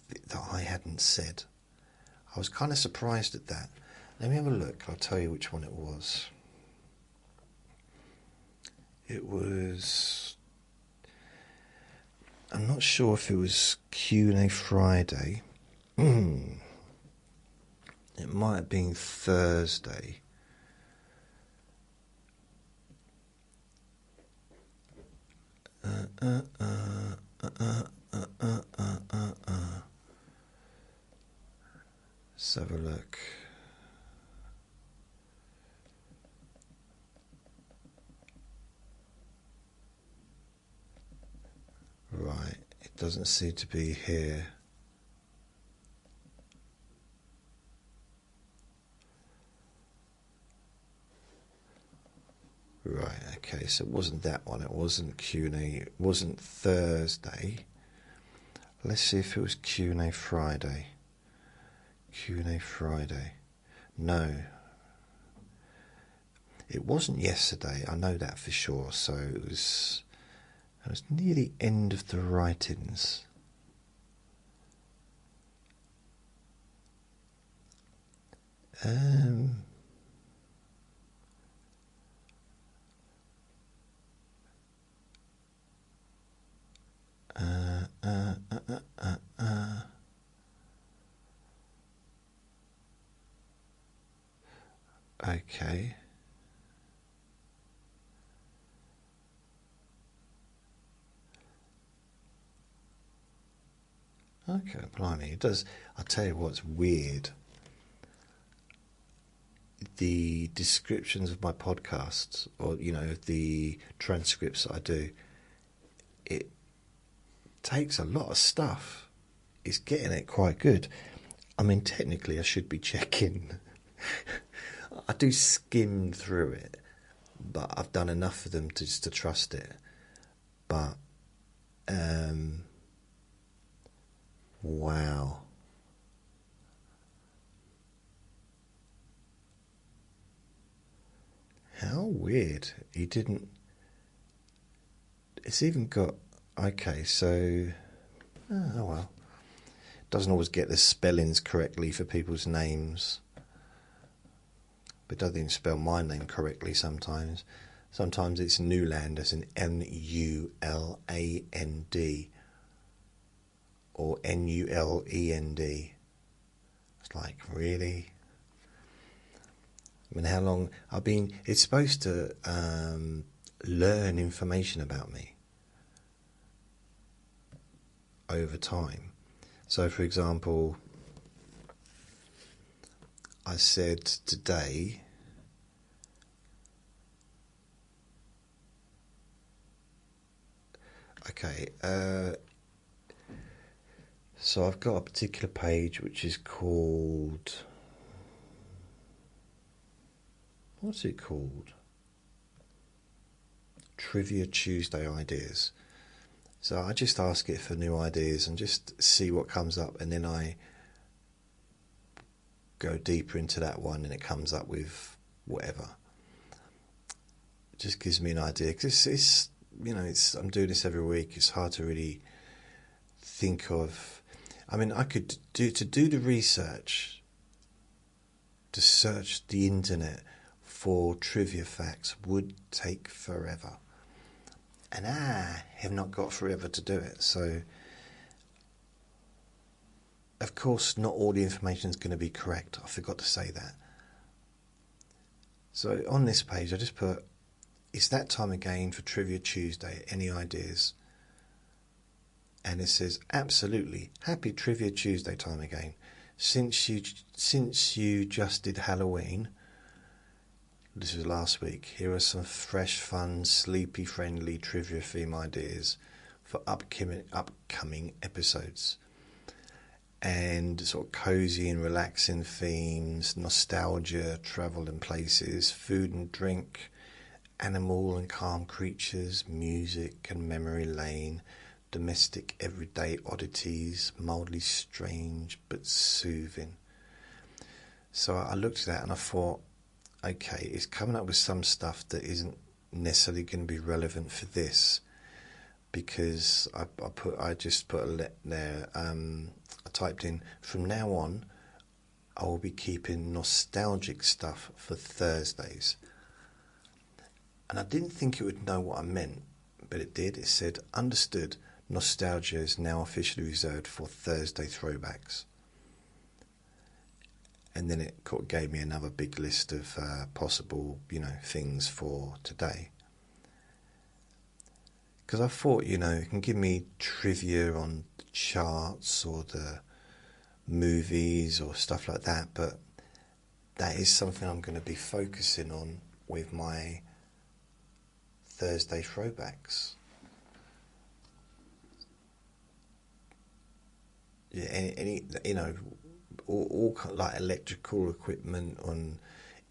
that I hadn't said. I was kind of surprised at that. Let me have a look. I'll tell you which one it was. It was... I'm not sure if it was Q&A Friday. It might have been Thursday. Let's have a look. Right, it doesn't seem to be here. Right, okay, so it wasn't that one, it wasn't Q&A, it wasn't Thursday. Let's see if it was Q&A Friday. Q&A Friday. No. It wasn't yesterday, I know that for sure, so it was near the end of the writings. Okay. Okay, blimey, it does. I'll tell you what's weird. The descriptions of my podcasts, or the transcripts that I do, it takes a lot of stuff. It's getting it quite good. I mean, technically, I should be checking. I do skim through it, but I've done enough of them just to trust it. But wow. How weird. He didn't. It's even got. Okay, so. Oh well. Doesn't always get the spellings correctly for people's names. But doesn't even spell my name correctly sometimes. Sometimes it's Newland as in N-U-L-A-N-D. Or N-U-L-E-N-D. It's like, really? I mean, how long I've been. It's supposed to learn information about me over time. So, for example, I said today. Okay, so I've got a particular page which is called. What's it called? Trivia Tuesday Ideas. So I just ask it for new ideas and just see what comes up, and then I go deeper into that one and it comes up with whatever. It just gives me an idea, because it's I'm doing this every week. It's hard to really think of. I mean, I could do the research, to search the internet for trivia facts would take forever, and I have not got forever to do it. So, of course, not all the information is going to be correct. I forgot to say that. So on this page, I just put, it's that time again for Trivia Tuesday. Any ideas? And it says, absolutely, happy Trivia Tuesday time again. Since you just did Halloween, this was last week, here are some fresh, fun, sleepy friendly trivia theme ideas for upcoming episodes. And sort of cozy and relaxing themes, nostalgia, travel and places, food and drink, animal and calm creatures, music and memory lane, domestic everyday oddities, mildly strange but soothing. So I looked at that and I thought, okay, it's coming up with some stuff that isn't necessarily going to be relevant for this, because I just put a there. I typed in, from now on, I will be keeping nostalgic stuff for Thursdays. And I didn't think it would know what I meant, but it did. It said, understood, nostalgia is now officially reserved for Thursday throwbacks. And then it gave me another big list of possible, things for today. because I thought, it can give me trivia on the charts or the movies or stuff like that, but that is something I'm going to be focusing on with my Thursday throwbacks. Yeah, any all like electrical equipment on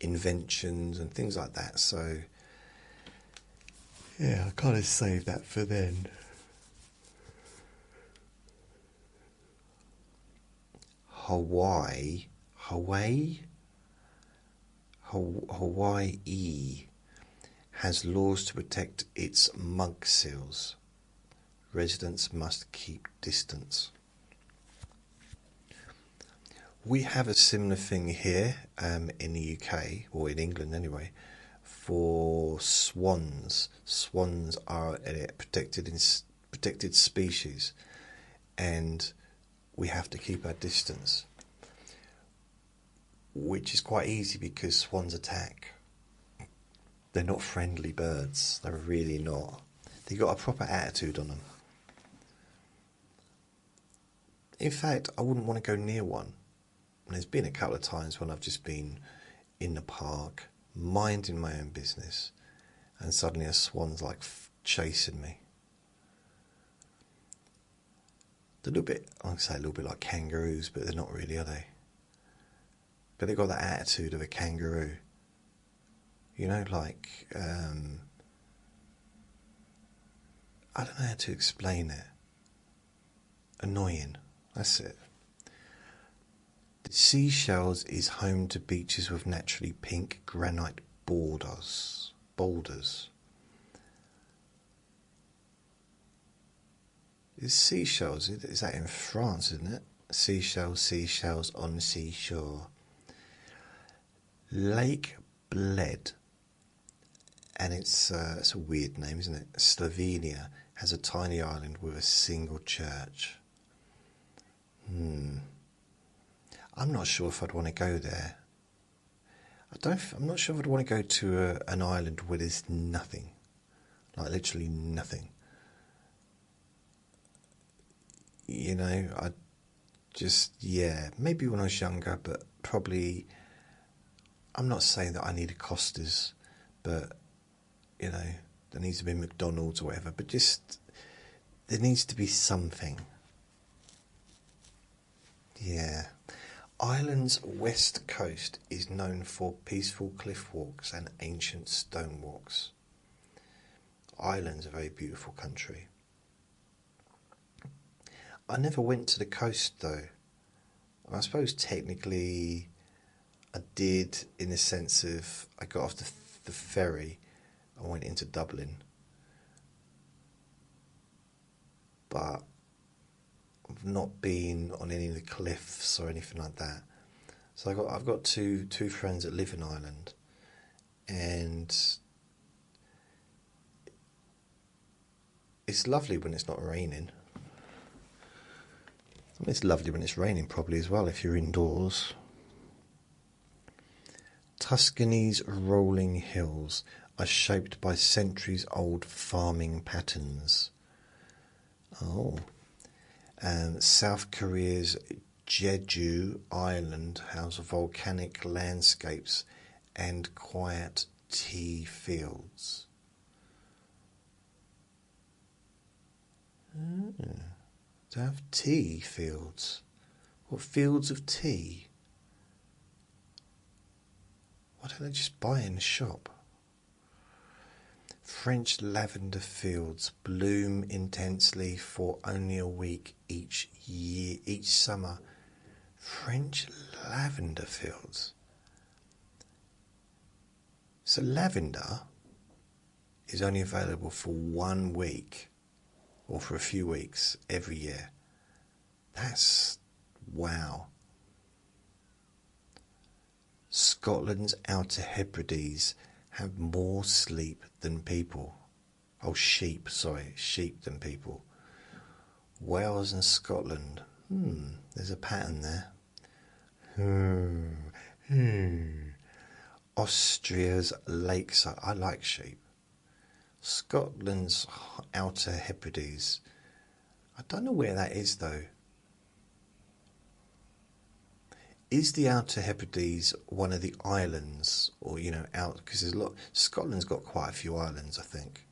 inventions and things like that. So yeah, I kind of save that for then. Hawaii has laws to protect its mug seals. Residents must keep distance. We have a similar thing here in the UK, or in England anyway, for swans. Swans are a protected species, and we have to keep our distance, which is quite easy because swans attack. They're not friendly birds. They're really not. They've got a proper attitude on them. In fact, I wouldn't want to go near one. And there's been a couple of times when I've just been in the park, minding my own business, and suddenly a swan's like chasing me. They're I'd say a little bit like kangaroos, but they're not really, are they? But they've got that attitude of a kangaroo. Like, I don't know how to explain it. Annoying, that's it. The Seychelles is home to beaches with naturally pink granite boulders. Is Seychelles, is that in France, isn't it? Seashells on the seashore. Lake Bled, and it's a weird name, isn't it? Slovenia has a tiny island with a single church. I'm not sure if I'd want to go there. I'm not sure if I'd want to go to an island where there's nothing, like literally nothing. Maybe when I was younger, but probably. I'm not saying that I need a Costas, but there needs to be McDonald's or whatever. But just there needs to be something. Yeah. Ireland's west coast is known for peaceful cliff walks and ancient stone walks. Ireland's a very beautiful country. I never went to the coast though. I suppose technically I did, in the sense of I got off the ferry and went into Dublin. But I've not been on any of the cliffs or anything like that. So I've got two friends that live in Ireland, and it's lovely when it's not raining. It's lovely when it's raining probably as well if you're indoors. Tuscany's rolling hills are shaped by centuries-old farming patterns. South Korea's Jeju Island houses volcanic landscapes and quiet tea fields. To have tea fields? What fields of tea? Why don't they just buy in the shop? French lavender fields bloom intensely for only a week each summer. French lavender fields. So lavender is only available for 1 week or for a few weeks every year. That's wow. Scotland's Outer Hebrides have more sheep than people. Sheep than people. Wales and Scotland. There's a pattern there. Austria's lakeside. I like sheep. Scotland's Outer Hebrides. I don't know where that is though. Is the Outer Hebrides one of the islands, or out? Because there's a lot. Scotland's got quite a few islands, I think.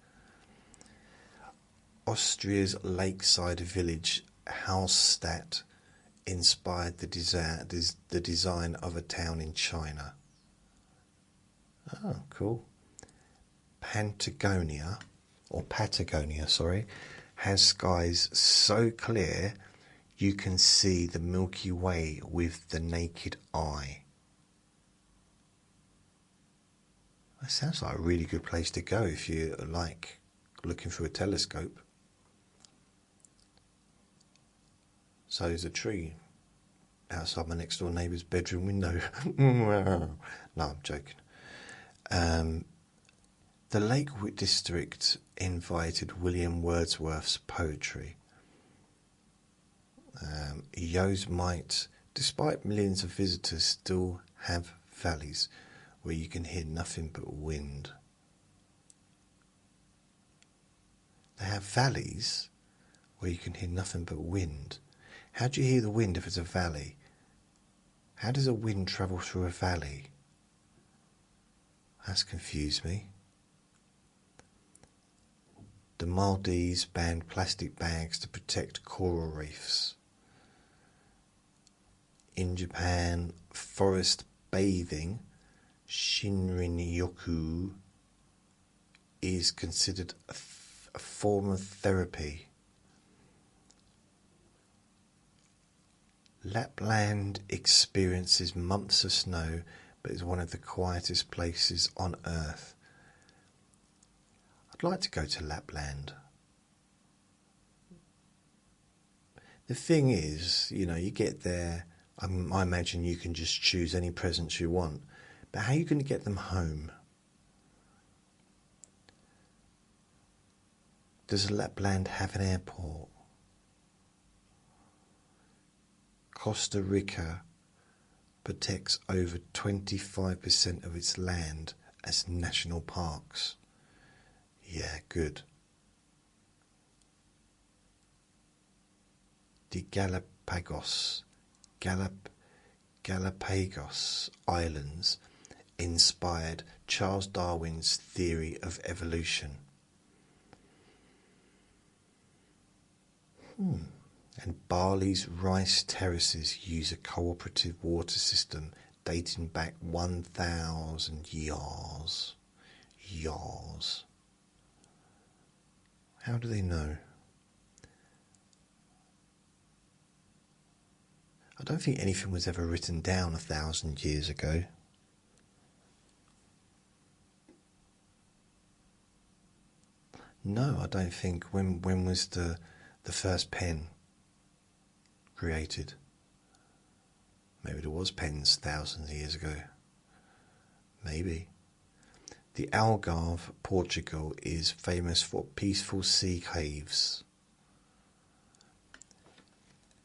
Austria's lakeside village Hallstatt inspired the design of a town in China. Oh, cool. Patagonia, sorry, has skies so clear you can see the Milky Way with the naked eye. That sounds like a really good place to go if you like looking through a telescope. So there's a tree outside my next door neighbour's bedroom window. No, I'm joking. The Lakewood district invited William Wordsworth's poetry. Yosemite, despite millions of visitors, still have valleys where you can hear nothing but wind. They have valleys where you can hear nothing but wind. How do you hear the wind if it's a valley? How does a wind travel through a valley? That's confused me. The Maldives banned plastic bags to protect coral reefs. In Japan, forest bathing, Shinrin-yoku, is considered a form of therapy. Lapland experiences months of snow, but is one of the quietest places on Earth. I'd like to go to Lapland. The thing is, you get there, I imagine you can just choose any presents you want, but how are you going to get them home? Does Lapland have an airport? Costa Rica protects over 25% of its land as national parks. Yeah, good. The Galapagos Islands inspired Charles Darwin's theory of evolution. And Bali's rice terraces use a cooperative water system dating back 1,000 years. How do they know? I don't think anything was ever written down 1,000 years ago. No, I don't think. When was the first pen created? Maybe there was pens thousands of years ago. Maybe. The Algarve, Portugal, is famous for peaceful sea caves.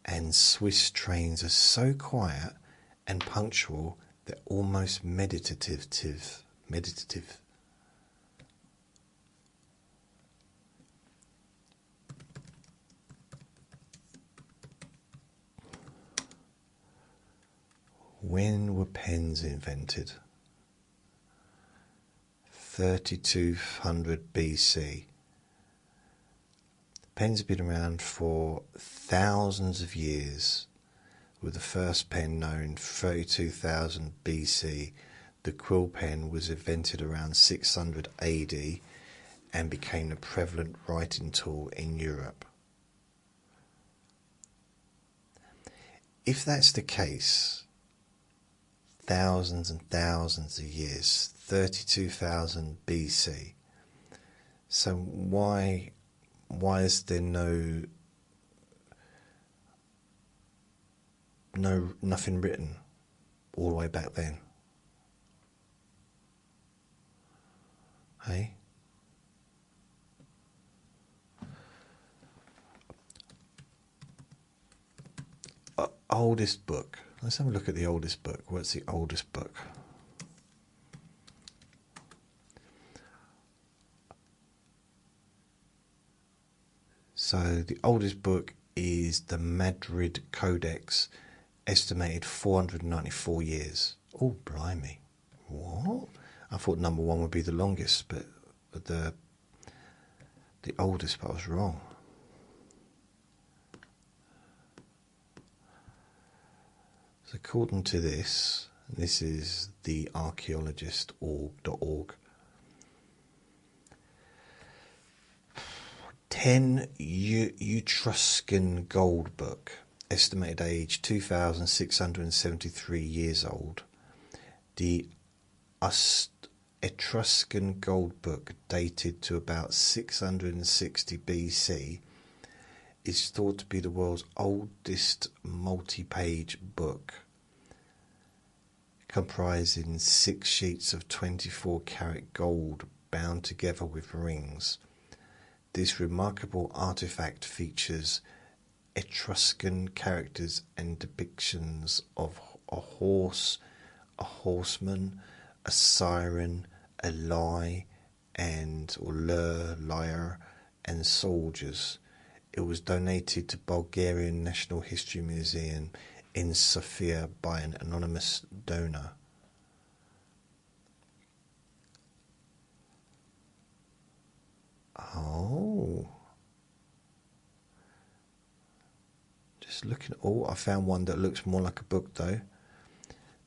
And Swiss trains are so quiet and punctual they're almost meditative. When were pens invented? 3200 BC. Pens have been around for thousands of years, with the first pen known 32,000 BC. The quill pen was invented around 600 AD and became a prevalent writing tool in Europe. If that's the case, thousands and thousands of years, 32,000 BC, so why is there nothing written all the way back then? Hey? Oldest book. Let's have a look at the oldest book. What's the oldest book? . So the oldest book is the Madrid Codex, estimated 494 years. Oh, blimey. What? I thought number one would be the longest, but the oldest, but I was wrong. So according to this is the archaeologist.org. 10 Etruscan gold book, estimated age 2,673 years old. The Etruscan gold book, dated to about 660 BC, is thought to be the world's oldest multi-page book, comprising 6 sheets of 24-karat gold bound together with rings. This remarkable artifact features Etruscan characters and depictions of a horse, a horseman, a siren, a lie, lyre, and soldiers. It was donated to Bulgarian National History Museum in Sofia by an anonymous donor. Oh. Just looking at I found one that looks more like a book though.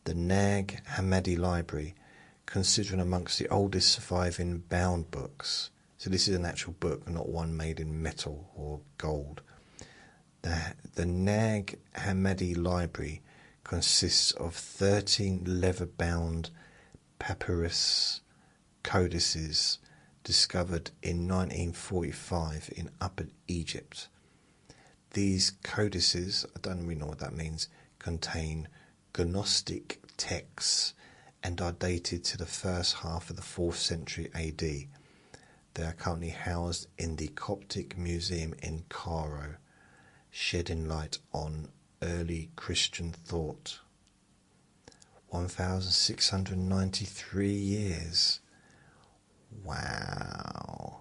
The Nag Hammadi Library, considered amongst the oldest surviving bound books. So this is an actual book, not one made in metal or gold. The Nag Hammadi Library consists of 13 leather-bound papyrus codices discovered in 1945 in Upper Egypt. These codices, I don't really know what that means, contain Gnostic texts and are dated to the first half of the 4th century AD. They are currently housed in the Coptic Museum in Cairo, shedding light on early Christian thought. 1,693 years. Wow.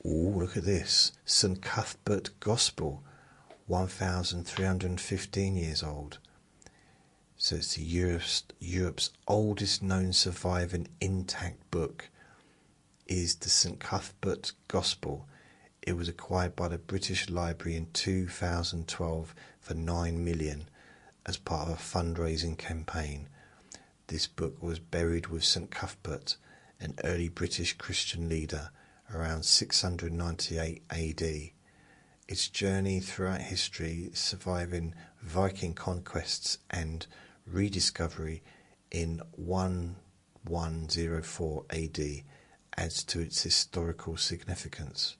Ooh, look at this. St. Cuthbert Gospel, 1,315 years old. So it's Europe's oldest known surviving intact book is the St. Cuthbert Gospel. It was acquired by the British Library in 2012 for $9 million as part of a fundraising campaign. This book was buried with St. Cuthbert, an early British Christian leader, around 698 AD. Its journey throughout history, surviving Viking conquests and rediscovery in 1104 AD, adds to its historical significance.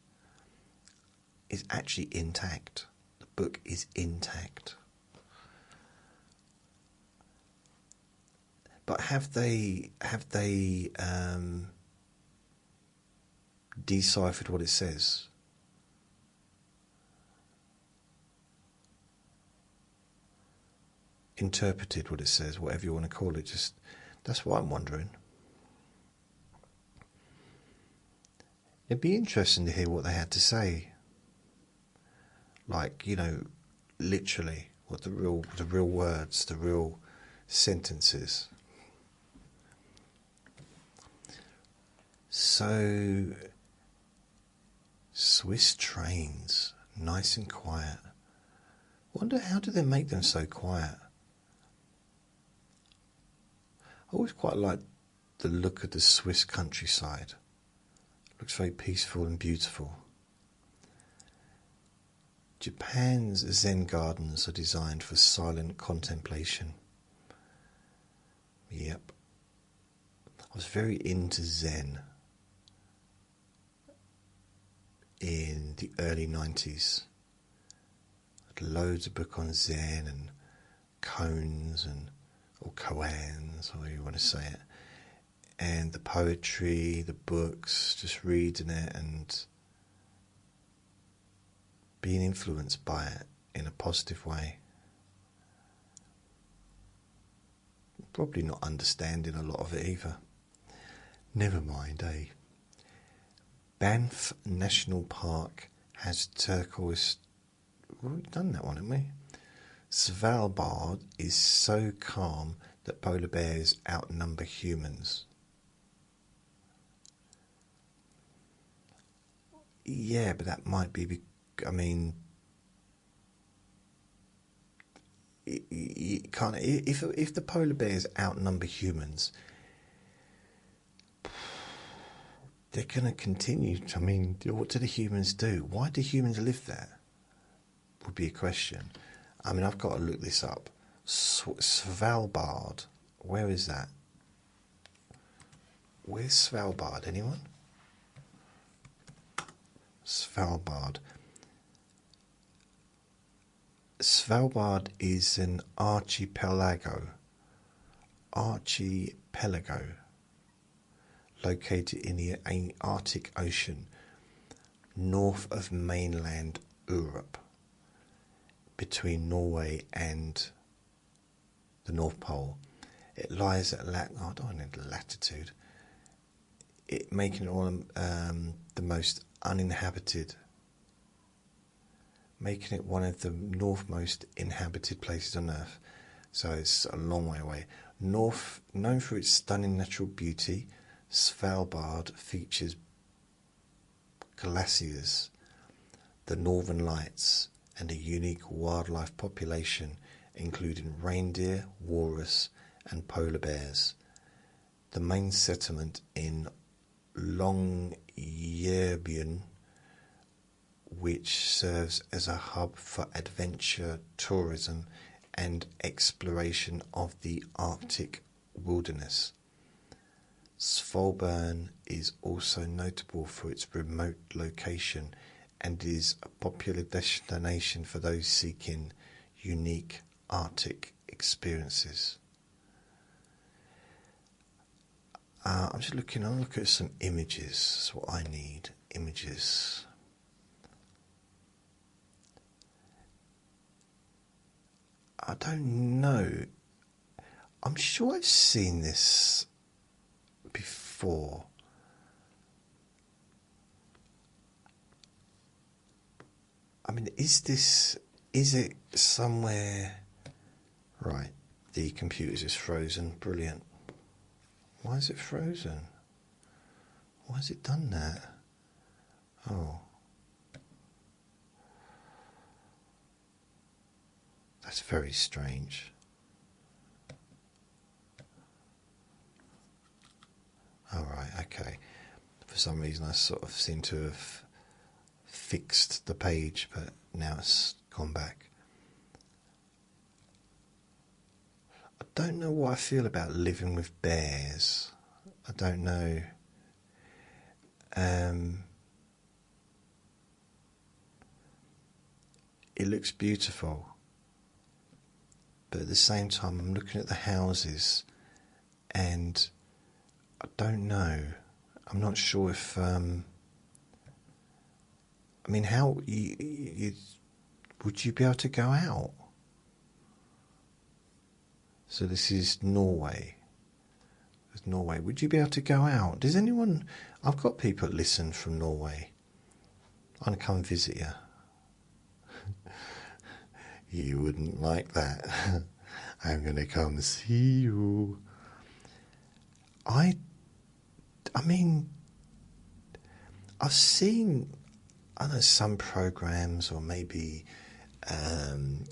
It's actually intact. The book is intact. But have they deciphered what it says? Interpreted what it says, whatever you want to call it. Just that's what I'm wondering. It'd be interesting to hear what they had to say. Like, literally, what the real words, the real sentences. So, Swiss trains, nice and quiet. Wonder how do they make them so quiet? I always quite like the look of the Swiss countryside. Looks very peaceful and beautiful. Japan's Zen gardens are designed for silent contemplation. Yep. I was very into Zen in the early 90s. I had loads of books on Zen and koans or koans, however you want to say it. And the poetry, the books, just reading it and being influenced by it in a positive way. Probably not understanding a lot of it either. Never mind, eh? Banff National Park has turquoise. We've done that one, haven't we? Svalbard is so calm that polar bears outnumber humans. Yeah, but that might be. I mean, you can't. If the polar bears outnumber humans, they're going to continue. I mean, what do the humans do? Why do humans live there? Would be a question. I mean, I've got to look this up. Svalbard. Where is that? Where's Svalbard? Anyone? Svalbard. Svalbard is an archipelago located in the Arctic Ocean, north of mainland Europe, between Norway and the North Pole. It lies at I don't know the latitude. It making it one the most uninhabited, making it one of the northmost inhabited places on Earth. So it's a long way away. Known for its stunning natural beauty, Svalbard features glaciers, the northern lights, and a unique wildlife population including reindeer, walrus, and polar bears. The main settlement in Longyearbyen, which serves as a hub for adventure tourism and exploration of the Arctic wilderness. Svalbard is also notable for its remote location and is a popular destination for those seeking unique Arctic experiences. I'm just looking. I'll look at some images. That's what I need. Images. I don't know. I'm sure I've seen this before. I mean, is it somewhere? Right, the computer's just frozen. Brilliant. Why is it frozen? Why has it done that? Oh. That's very strange. Alright, okay. For some reason I sort of seem to have fixed the page, but now it's gone back. I don't know what I feel about living with bears. I don't know. It looks beautiful, but at the same time I'm looking at the houses and I don't know. I'm not sure if I mean, how would you be able to go out? So this is Norway. There's Norway. Would you be able to go out? Does anyone? I've got people that listen from Norway. I'm gonna come visit you. You wouldn't like that. I'm gonna come see you. I mean, I've seen, I don't know, some programs or maybe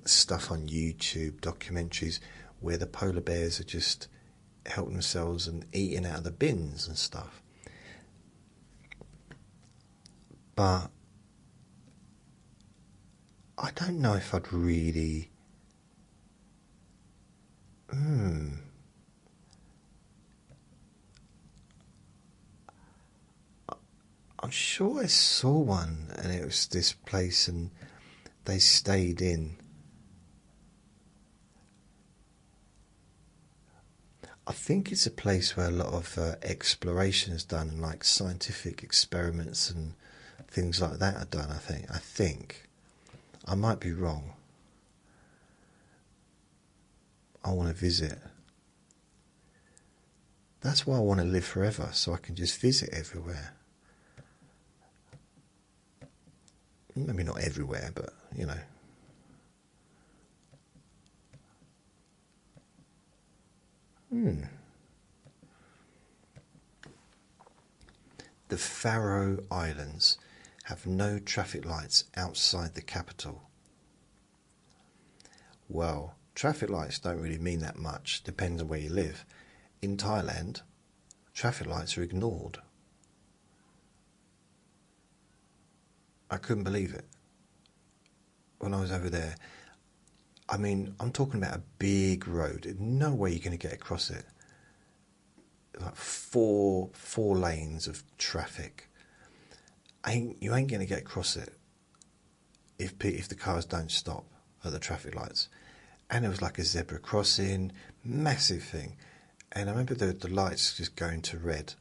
stuff on YouTube, documentaries, where the polar bears are just helping themselves and eating out of the bins and stuff. But I don't know if I'd really... I'm sure I saw one and it was this place and they stayed in. I think it's a place where a lot of exploration is done and like scientific experiments and things like that are done, I think. I might be wrong. I want to visit. That's why I want to live forever, so I can just visit everywhere. Maybe not everywhere, but you know. The Faroe Islands have no traffic lights outside the capital. Well, traffic lights don't really mean that much, depends on where you live. In Thailand, traffic lights are ignored. I couldn't believe it when I was over there. I mean, I'm talking about a big road. No way you're going to get across it. Like four lanes of traffic. You ain't going to get across it if the cars don't stop at the traffic lights. And it was like a zebra crossing, massive thing. And I remember the lights just going to red.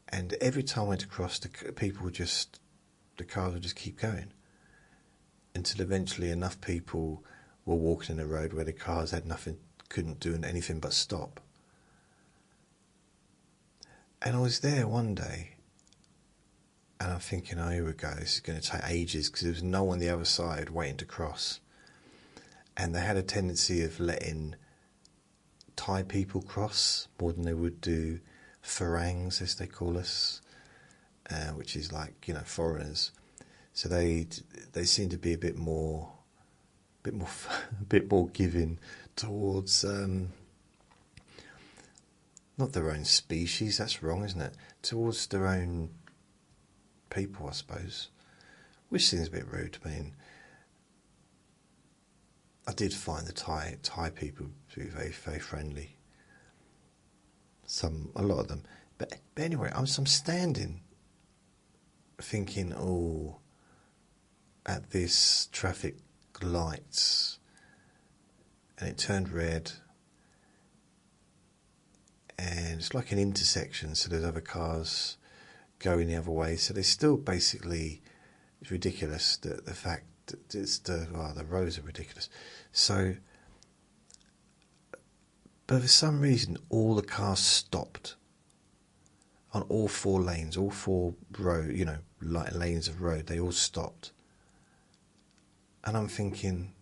And every time I went across, the cars would just keep going. Until eventually enough people were walking in the road where the cars couldn't do anything but stop. And I was there one day, and I'm thinking, oh, here we go, this is going to take ages, because there was no one on the other side waiting to cross. And they had a tendency of letting Thai people cross more than they would do Farangs, as they call us, which is like, you know, foreigners. So they seem to be a bit more giving towards not their own species. That's wrong, isn't it? Towards their own people, I suppose. Which seems a bit rude. I mean, I did find the Thai people to be very, very friendly. A lot of them. But anyway, I'm standing thinking, oh, at this traffic lights, and it turned red, and it's like an intersection, so there's other cars going the other way, so there's still basically, it's ridiculous, the fact that the roads are ridiculous. So, but for some reason all the cars stopped on all four lanes, all four lanes of road, they all stopped. And I'm thinking,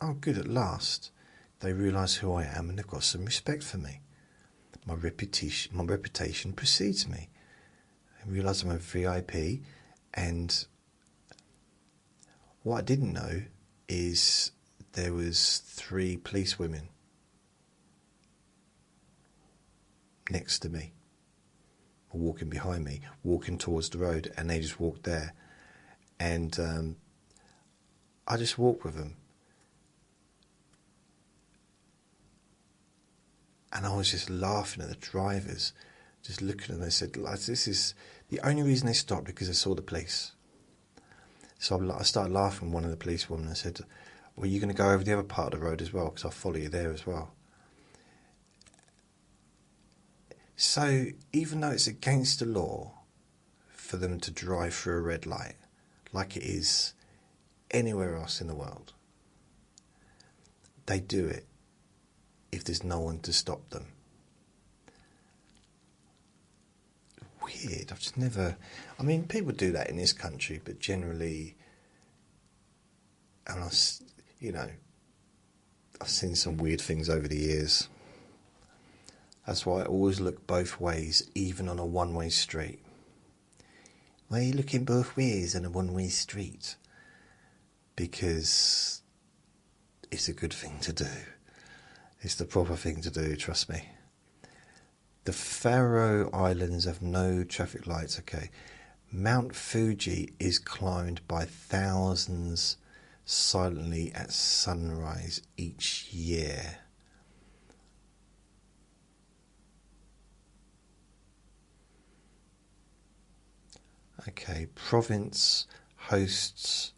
oh good, at last they realise who I am and they've got some respect for me. My reputation precedes me. They realise I'm a VIP, and what I didn't know is there was 3 police women next to me, or walking behind me, walking towards the road, and they just walked there. And I just walked with them. And I was just laughing at the drivers, just looking at them. I said, this is the only reason they stopped, because they saw the police. So I started laughing at one of the police women. I said, well, you're going to go over the other part of the road as well, because I'll follow you there as well. So even though it's against the law for them to drive through a red light, like it is anywhere else in the world, they do it if there's no one to stop them. Weird. I've just never... I mean, people do that in this country, but generally... And I've seen some weird things over the years. That's why I always look both ways, even on a one-way street. Why are you looking both ways on a one-way street? Because it's a good thing to do. It's the proper thing to do, trust me. The Faroe Islands have no traffic lights, okay. Mount Fuji is climbed by thousands silently at sunrise each year. Okay, province hosts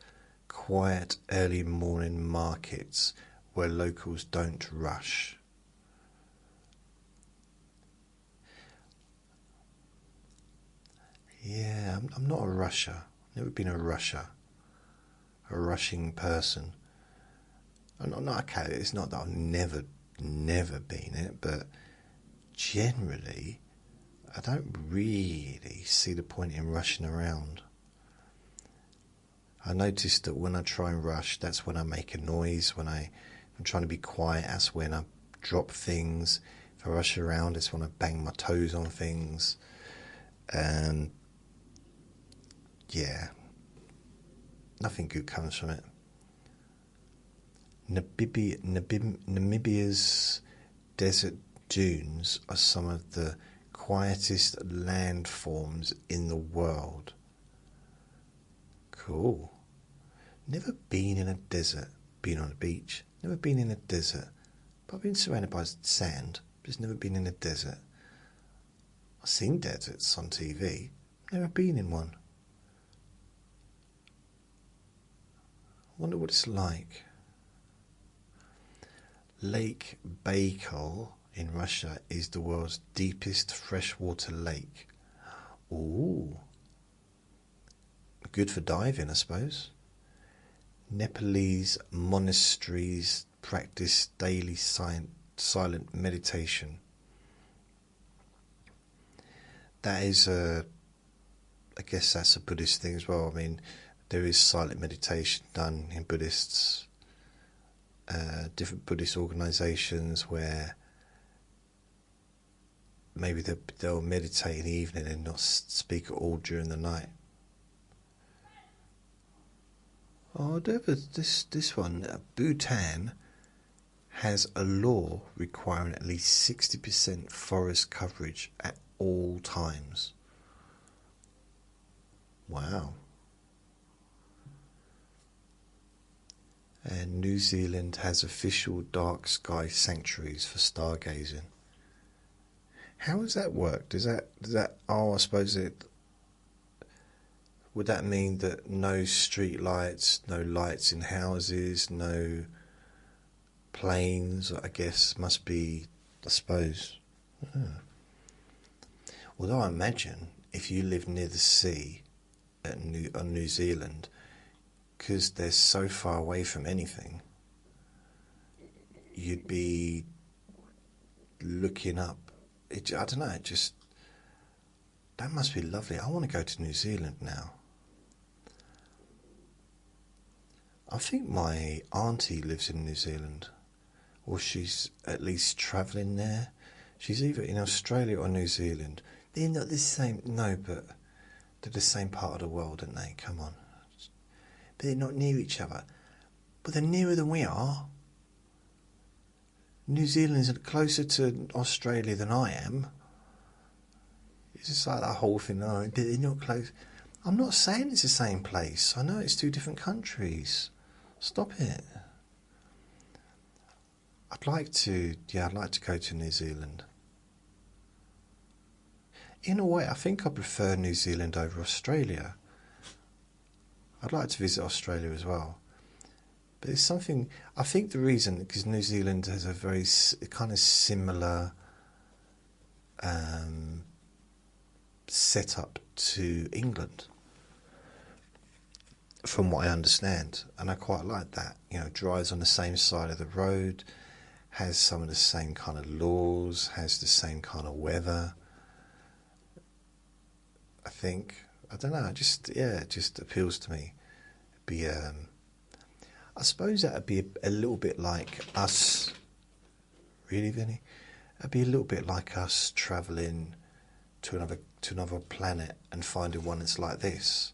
quiet early morning markets where locals don't rush. Yeah, I'm not a rusher. I've never been a rusher. A rushing person. I'm not okay. It's not that I've never been it, but generally I don't really see the point in rushing around. I noticed that when I try and rush, that's when I make a noise. When I'm trying to be quiet, that's when I drop things. If I rush around, it's when I bang my toes on things. Yeah, nothing good comes from it. Namibia's desert dunes are some of the quietest landforms in the world. Cool. Never been in a desert. Been on a beach. Never been in a desert. But I've been surrounded by sand. But just never been in a desert. I've seen deserts on TV. Never been in one. I wonder what it's like. Lake Baikal in Russia is the world's deepest freshwater lake. Ooh. Good for diving, I suppose. Nepalese monasteries practice daily silent meditation. That is I guess that's a Buddhist thing as well. I mean, there is silent meditation done in Buddhists, different Buddhist organisations where maybe they'll meditate in the evening and not speak at all during the night. Oh, this one, Bhutan has a law requiring at least 60% forest coverage at all times. Wow. And New Zealand has official dark sky sanctuaries for stargazing. How does that work? Does that I suppose would that mean that no street lights, no lights in houses, no planes, I guess, must be, I suppose. Although I imagine if you live near the sea on New Zealand, because they're so far away from anything, you'd be looking up. I don't know, that must be lovely. I want to go to New Zealand now. I think my auntie lives in New Zealand, or she's at least travelling there. She's either in Australia or New Zealand. They're not the same, no, but they're the same part of the world, aren't they? Come on. But they're not near each other. But they're nearer than we are. New Zealand is closer to Australia than I am. It's just like that whole thing, oh, but they're not close. I'm not saying it's the same place. I know it's two different countries. Stop it. I'd like to go to New Zealand. In a way, I think I prefer New Zealand over Australia. I'd like to visit Australia as well. But it's something, I think the reason, because New Zealand has a very kind of similar setup to England, from what I understand, and I quite like that. You know, drives on the same side of the road, has some of the same kind of laws, has the same kind of weather. I think, I don't know, it just appeals to me. It'd be, I suppose that would be a little bit like us. Really, Vinny? It'd be a little bit like us travelling to another planet and finding one that's like this.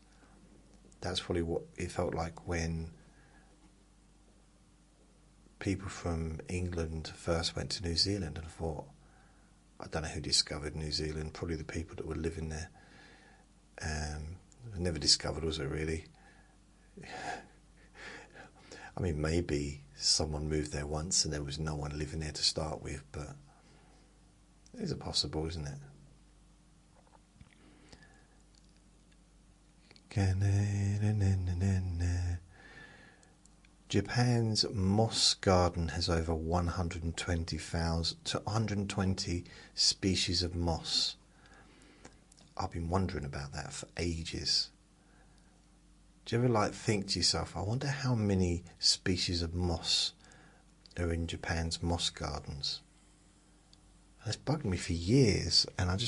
That's probably what it felt like when people from England first went to New Zealand, and I thought, I don't know who discovered New Zealand, probably the people that were living there. Never discovered, was it really? I mean, maybe someone moved there once and there was no one living there to start with, but it's possible, isn't it? Japan's moss garden has over 120 species of moss. I've been wondering about that for ages. Do you ever think to yourself, I wonder how many species of moss are in Japan's moss gardens? And it's bugged me for years, and I've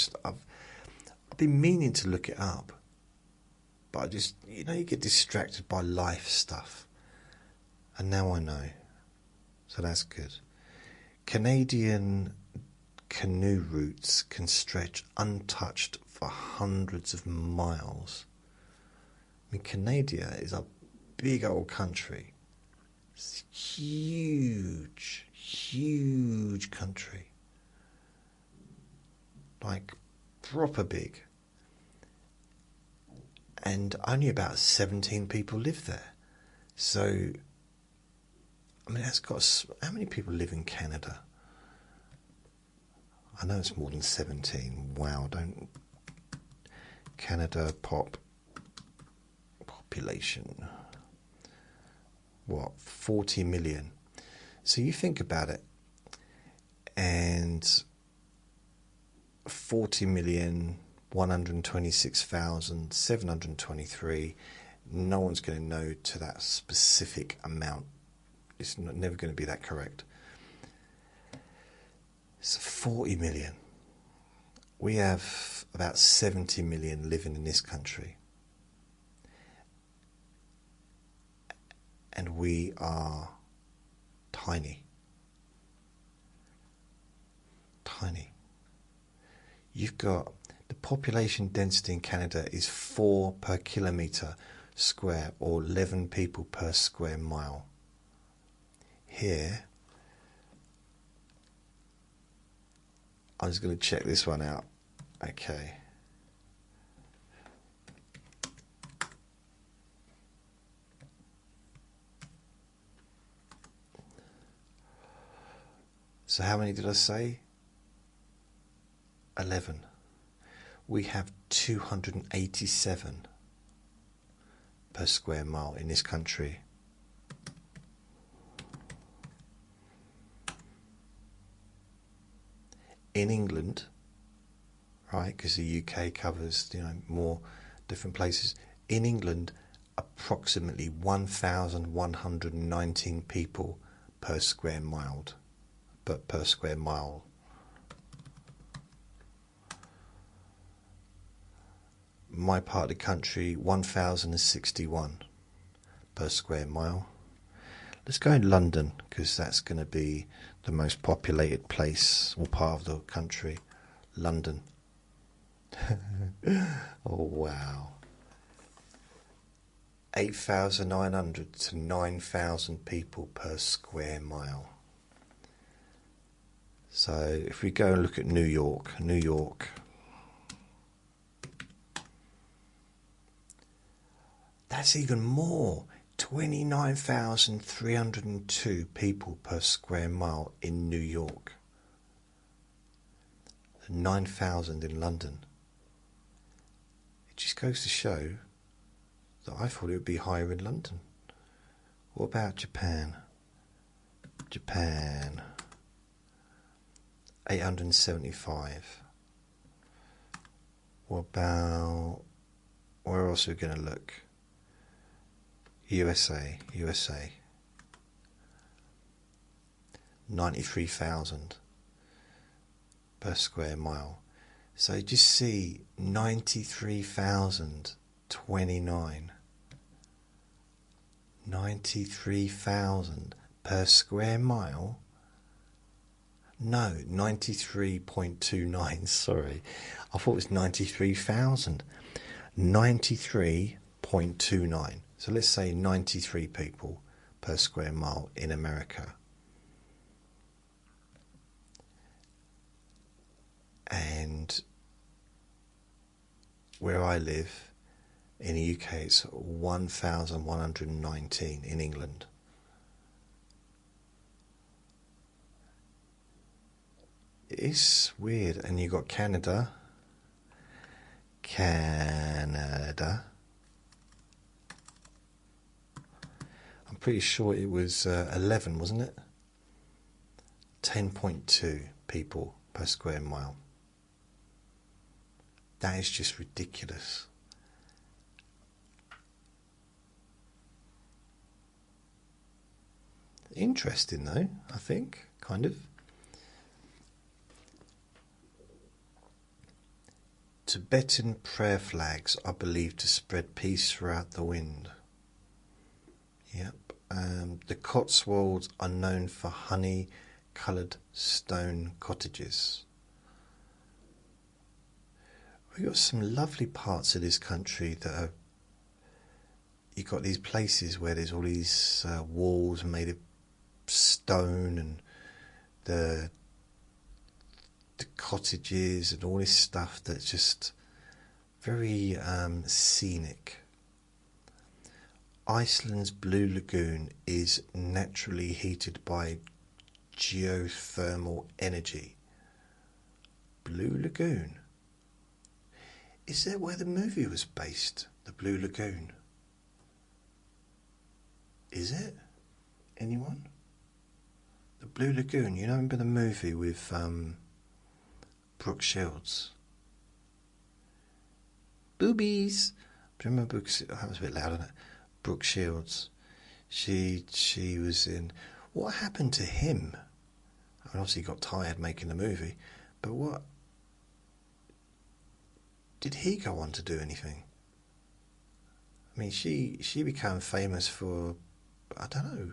been meaning to look it up. but I just, you know, you get distracted by life stuff. And now I know. So that's good. Canadian canoe routes can stretch untouched for hundreds of miles. I mean, Canada is a big old country. It's huge, huge country. Like, proper big. And only about 17 people live there. So, I mean, that's got... How many people live in Canada? I know it's more than 17. Wow, don't... Canada population. What? 40 million. So you think about it. And 40,126,723. No one's going to know to that specific amount. It's never going to be that correct. So 40 million. We have about 70 million living in this country. And we are tiny. Tiny. You've got the population density in Canada is 4 per kilometre square, or 11 people per square mile. Here, I'm just going to check this one out. Okay. So how many did I say? 11. We have 287 per square mile in this country. In England, right, because the UK covers, you know, more different places. In England, approximately 1,119 people per square mile. But per square mile. My part of the country, 1,061 per square mile. Let's go in London, because that's going to be the most populated place or part of the country. London. Oh, wow. 8,900 to 9,000 people per square mile. So if we go and look at New York, that's even more. 29,302 people per square mile in New York. 9,000 in London. It just goes to show that I thought it would be higher in London. What about Japan? Japan. 875. What about... Where else are we going to look? USA. 93,000 per square mile. So just see 93,029. 93,000 per square mile. No, 93.29, sorry. I thought it was 93,000. 93.29. So let's say 93 people per square mile in America. And where I live in the UK, it's 1,119 in England. It's weird. And you got Canada. I'm pretty sure it was 11, wasn't it? 10.2 people per square mile. That is just ridiculous. Interesting though, I think, kind of. Tibetan prayer flags are believed to spread peace throughout the wind. Yep. The Cotswolds are known for honey-coloured stone cottages. We've got some lovely parts of this country that are... You've got these places where there's all these walls made of stone, and the cottages and all this stuff that's just very scenic. Iceland's Blue Lagoon is naturally heated by geothermal energy. Blue Lagoon. Is that where the movie was based? The Blue Lagoon? Is it? Anyone? The Blue Lagoon. You know, remember the movie with Brooke Shields? Boobies. Do you remember Brooke? That was a bit loud, wasn't it? Brooke Shields. She was in... What happened to him? I mean, obviously he got tired making the movie, but what... Did he go on to do anything? I mean, she became famous for... I don't know.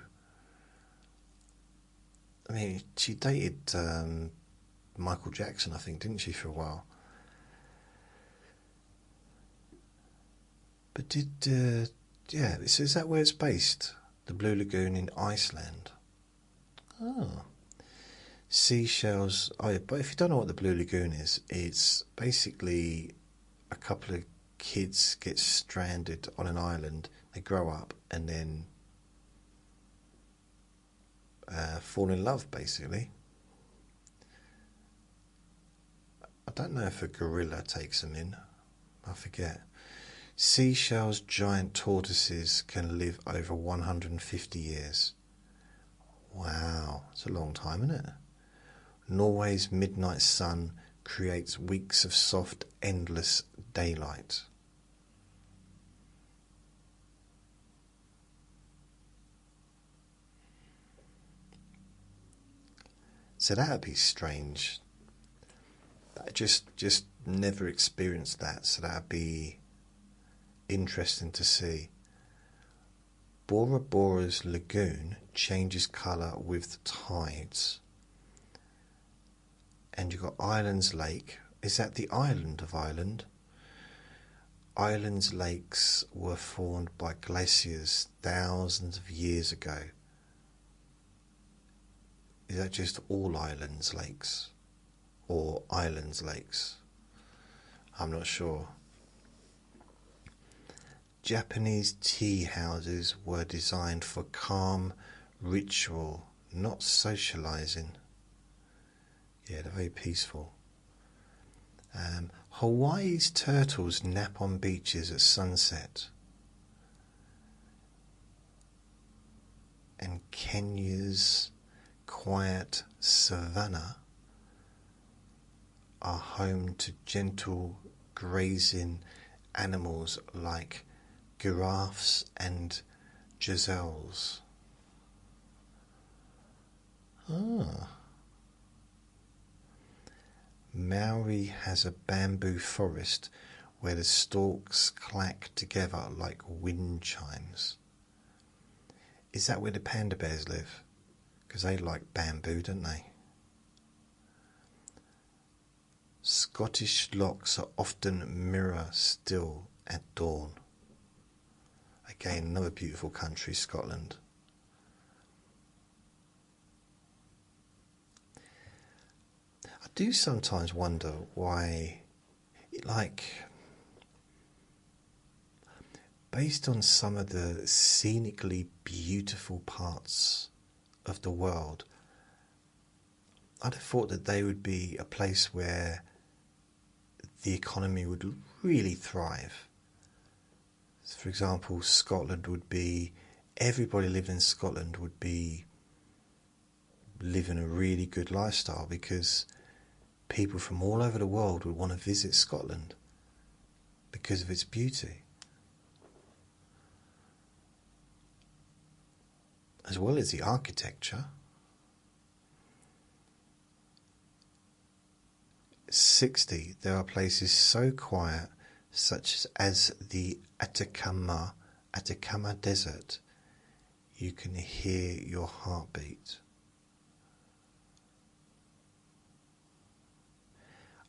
I mean, she dated Michael Jackson, I think, didn't she, for a while? But did... yeah, so is that where it's based? The Blue Lagoon in Iceland. Oh. Seashells... Oh, yeah, but if you don't know what the Blue Lagoon is, it's basically a couple of kids get stranded on an island, they grow up, and then fall in love, basically. I don't know if a gorilla takes them in. I forget. Seashells' giant tortoises can live over 150 years. Wow, it's a long time, isn't it? Norway's midnight sun creates weeks of soft, endless daylight. So that would be strange. I just never experienced that, so that would be interesting to see. Bora Bora's lagoon changes colour with the tides. And you've got Islands Lake. Is that the island of Ireland? Islands lakes were formed by glaciers thousands of years ago. Is that just all islands lakes? Or islands lakes? I'm not sure. Japanese tea houses were designed for calm ritual, not socializing. Yeah, they're very peaceful. Hawaii's turtles nap on beaches at sunset. And Kenya's quiet savanna are home to gentle grazing animals like giraffes and gazelles. Maui has a bamboo forest where the stalks clack together like wind chimes. Is that where the panda bears live? Because they like bamboo, don't they? Scottish locks are often mirror still at dawn. Again, another beautiful country, Scotland. I do sometimes wonder why, like, based on some of the scenically beautiful parts of the world, I'd have thought that they would be a place where the economy would really thrive. For example, Scotland would be, everybody living in Scotland would be living a really good lifestyle because people from all over the world would want to visit Scotland because of its beauty, as well as the architecture. 60, there are places so quiet, such as the Atacama Desert, you can hear your heartbeat.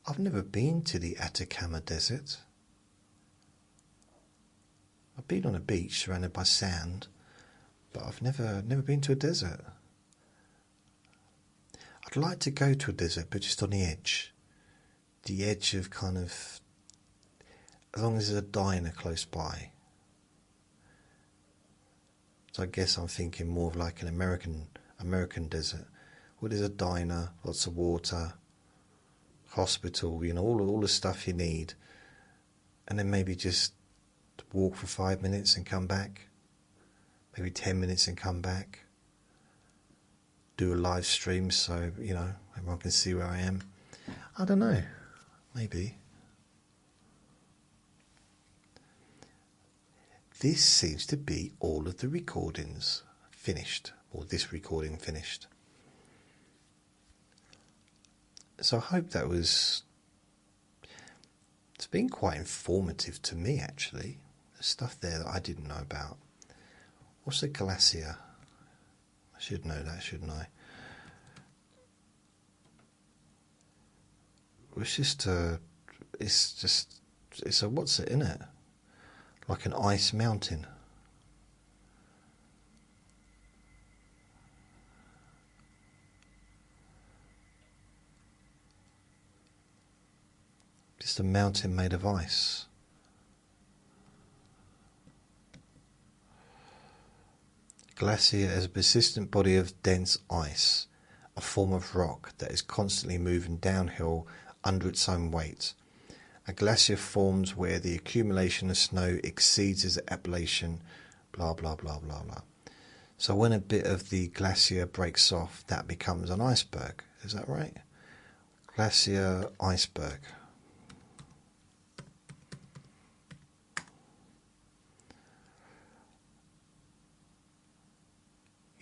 I've never been to the Atacama Desert. I've been on a beach surrounded by sand, but I've never been to a desert. I'd like to go to a desert, but just on the edge. The edge of kind of, as long as there's a diner close by. So I guess I'm thinking more of like an American desert, where there's a diner, lots of water, hospital, you know, all the stuff you need, and then maybe just walk for 5 minutes and come back, maybe 10 minutes and come back. Do a live stream so, you know, everyone can see where I am. I don't know, maybe. This seems to be all of the recordings finished, or this recording finished. So I hope that was... It's been quite informative to me, actually. There's stuff there that I didn't know about. What's a glacier? I should know that, shouldn't I? It's a what's it in it? Like an ice mountain. Just a mountain made of ice. Glacier is a persistent body of dense ice, a form of rock that is constantly moving downhill under its own weight. A glacier forms where the accumulation of snow exceeds its ablation, blah blah blah blah blah. So when a bit of the glacier breaks off, that becomes an iceberg. Is that right? Glacier, iceberg.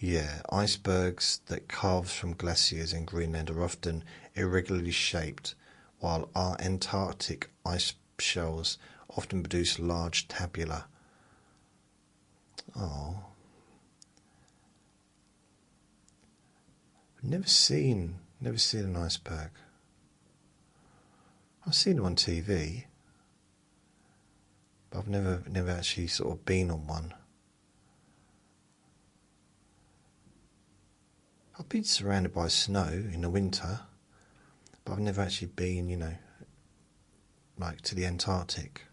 Yeah, icebergs that calve from glaciers in Greenland are often irregularly shaped, while our Antarctic ice shells often produce large tabula. Oh. Never seen an iceberg. I've seen them on TV, but I've never actually sort of been on one. I've been surrounded by snow in the winter, but I've never actually been, you know, like to the Antarctic.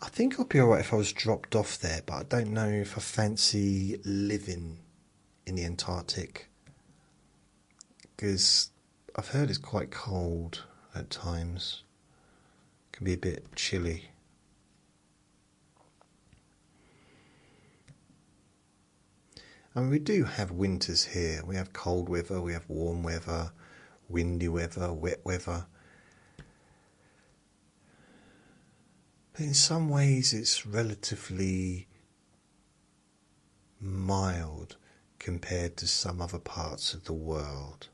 I think I'd be alright if I was dropped off there, but I don't know if I fancy living in the Antarctic, because I've heard it's quite cold at times. It can be a bit chilly. I mean, we do have winters here. We have cold weather, we have warm weather, windy weather, wet weather. But in some ways it's relatively mild compared to some other parts of the world.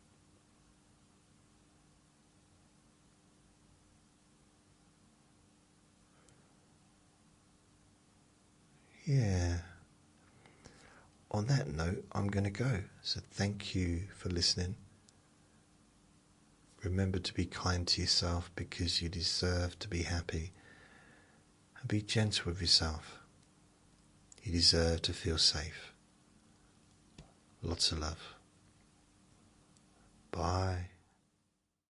Yeah. On that note, I'm going to go. So thank you for listening. Remember to be kind to yourself, because you deserve to be happy. And be gentle with yourself. You deserve to feel safe. Lots of love. Bye.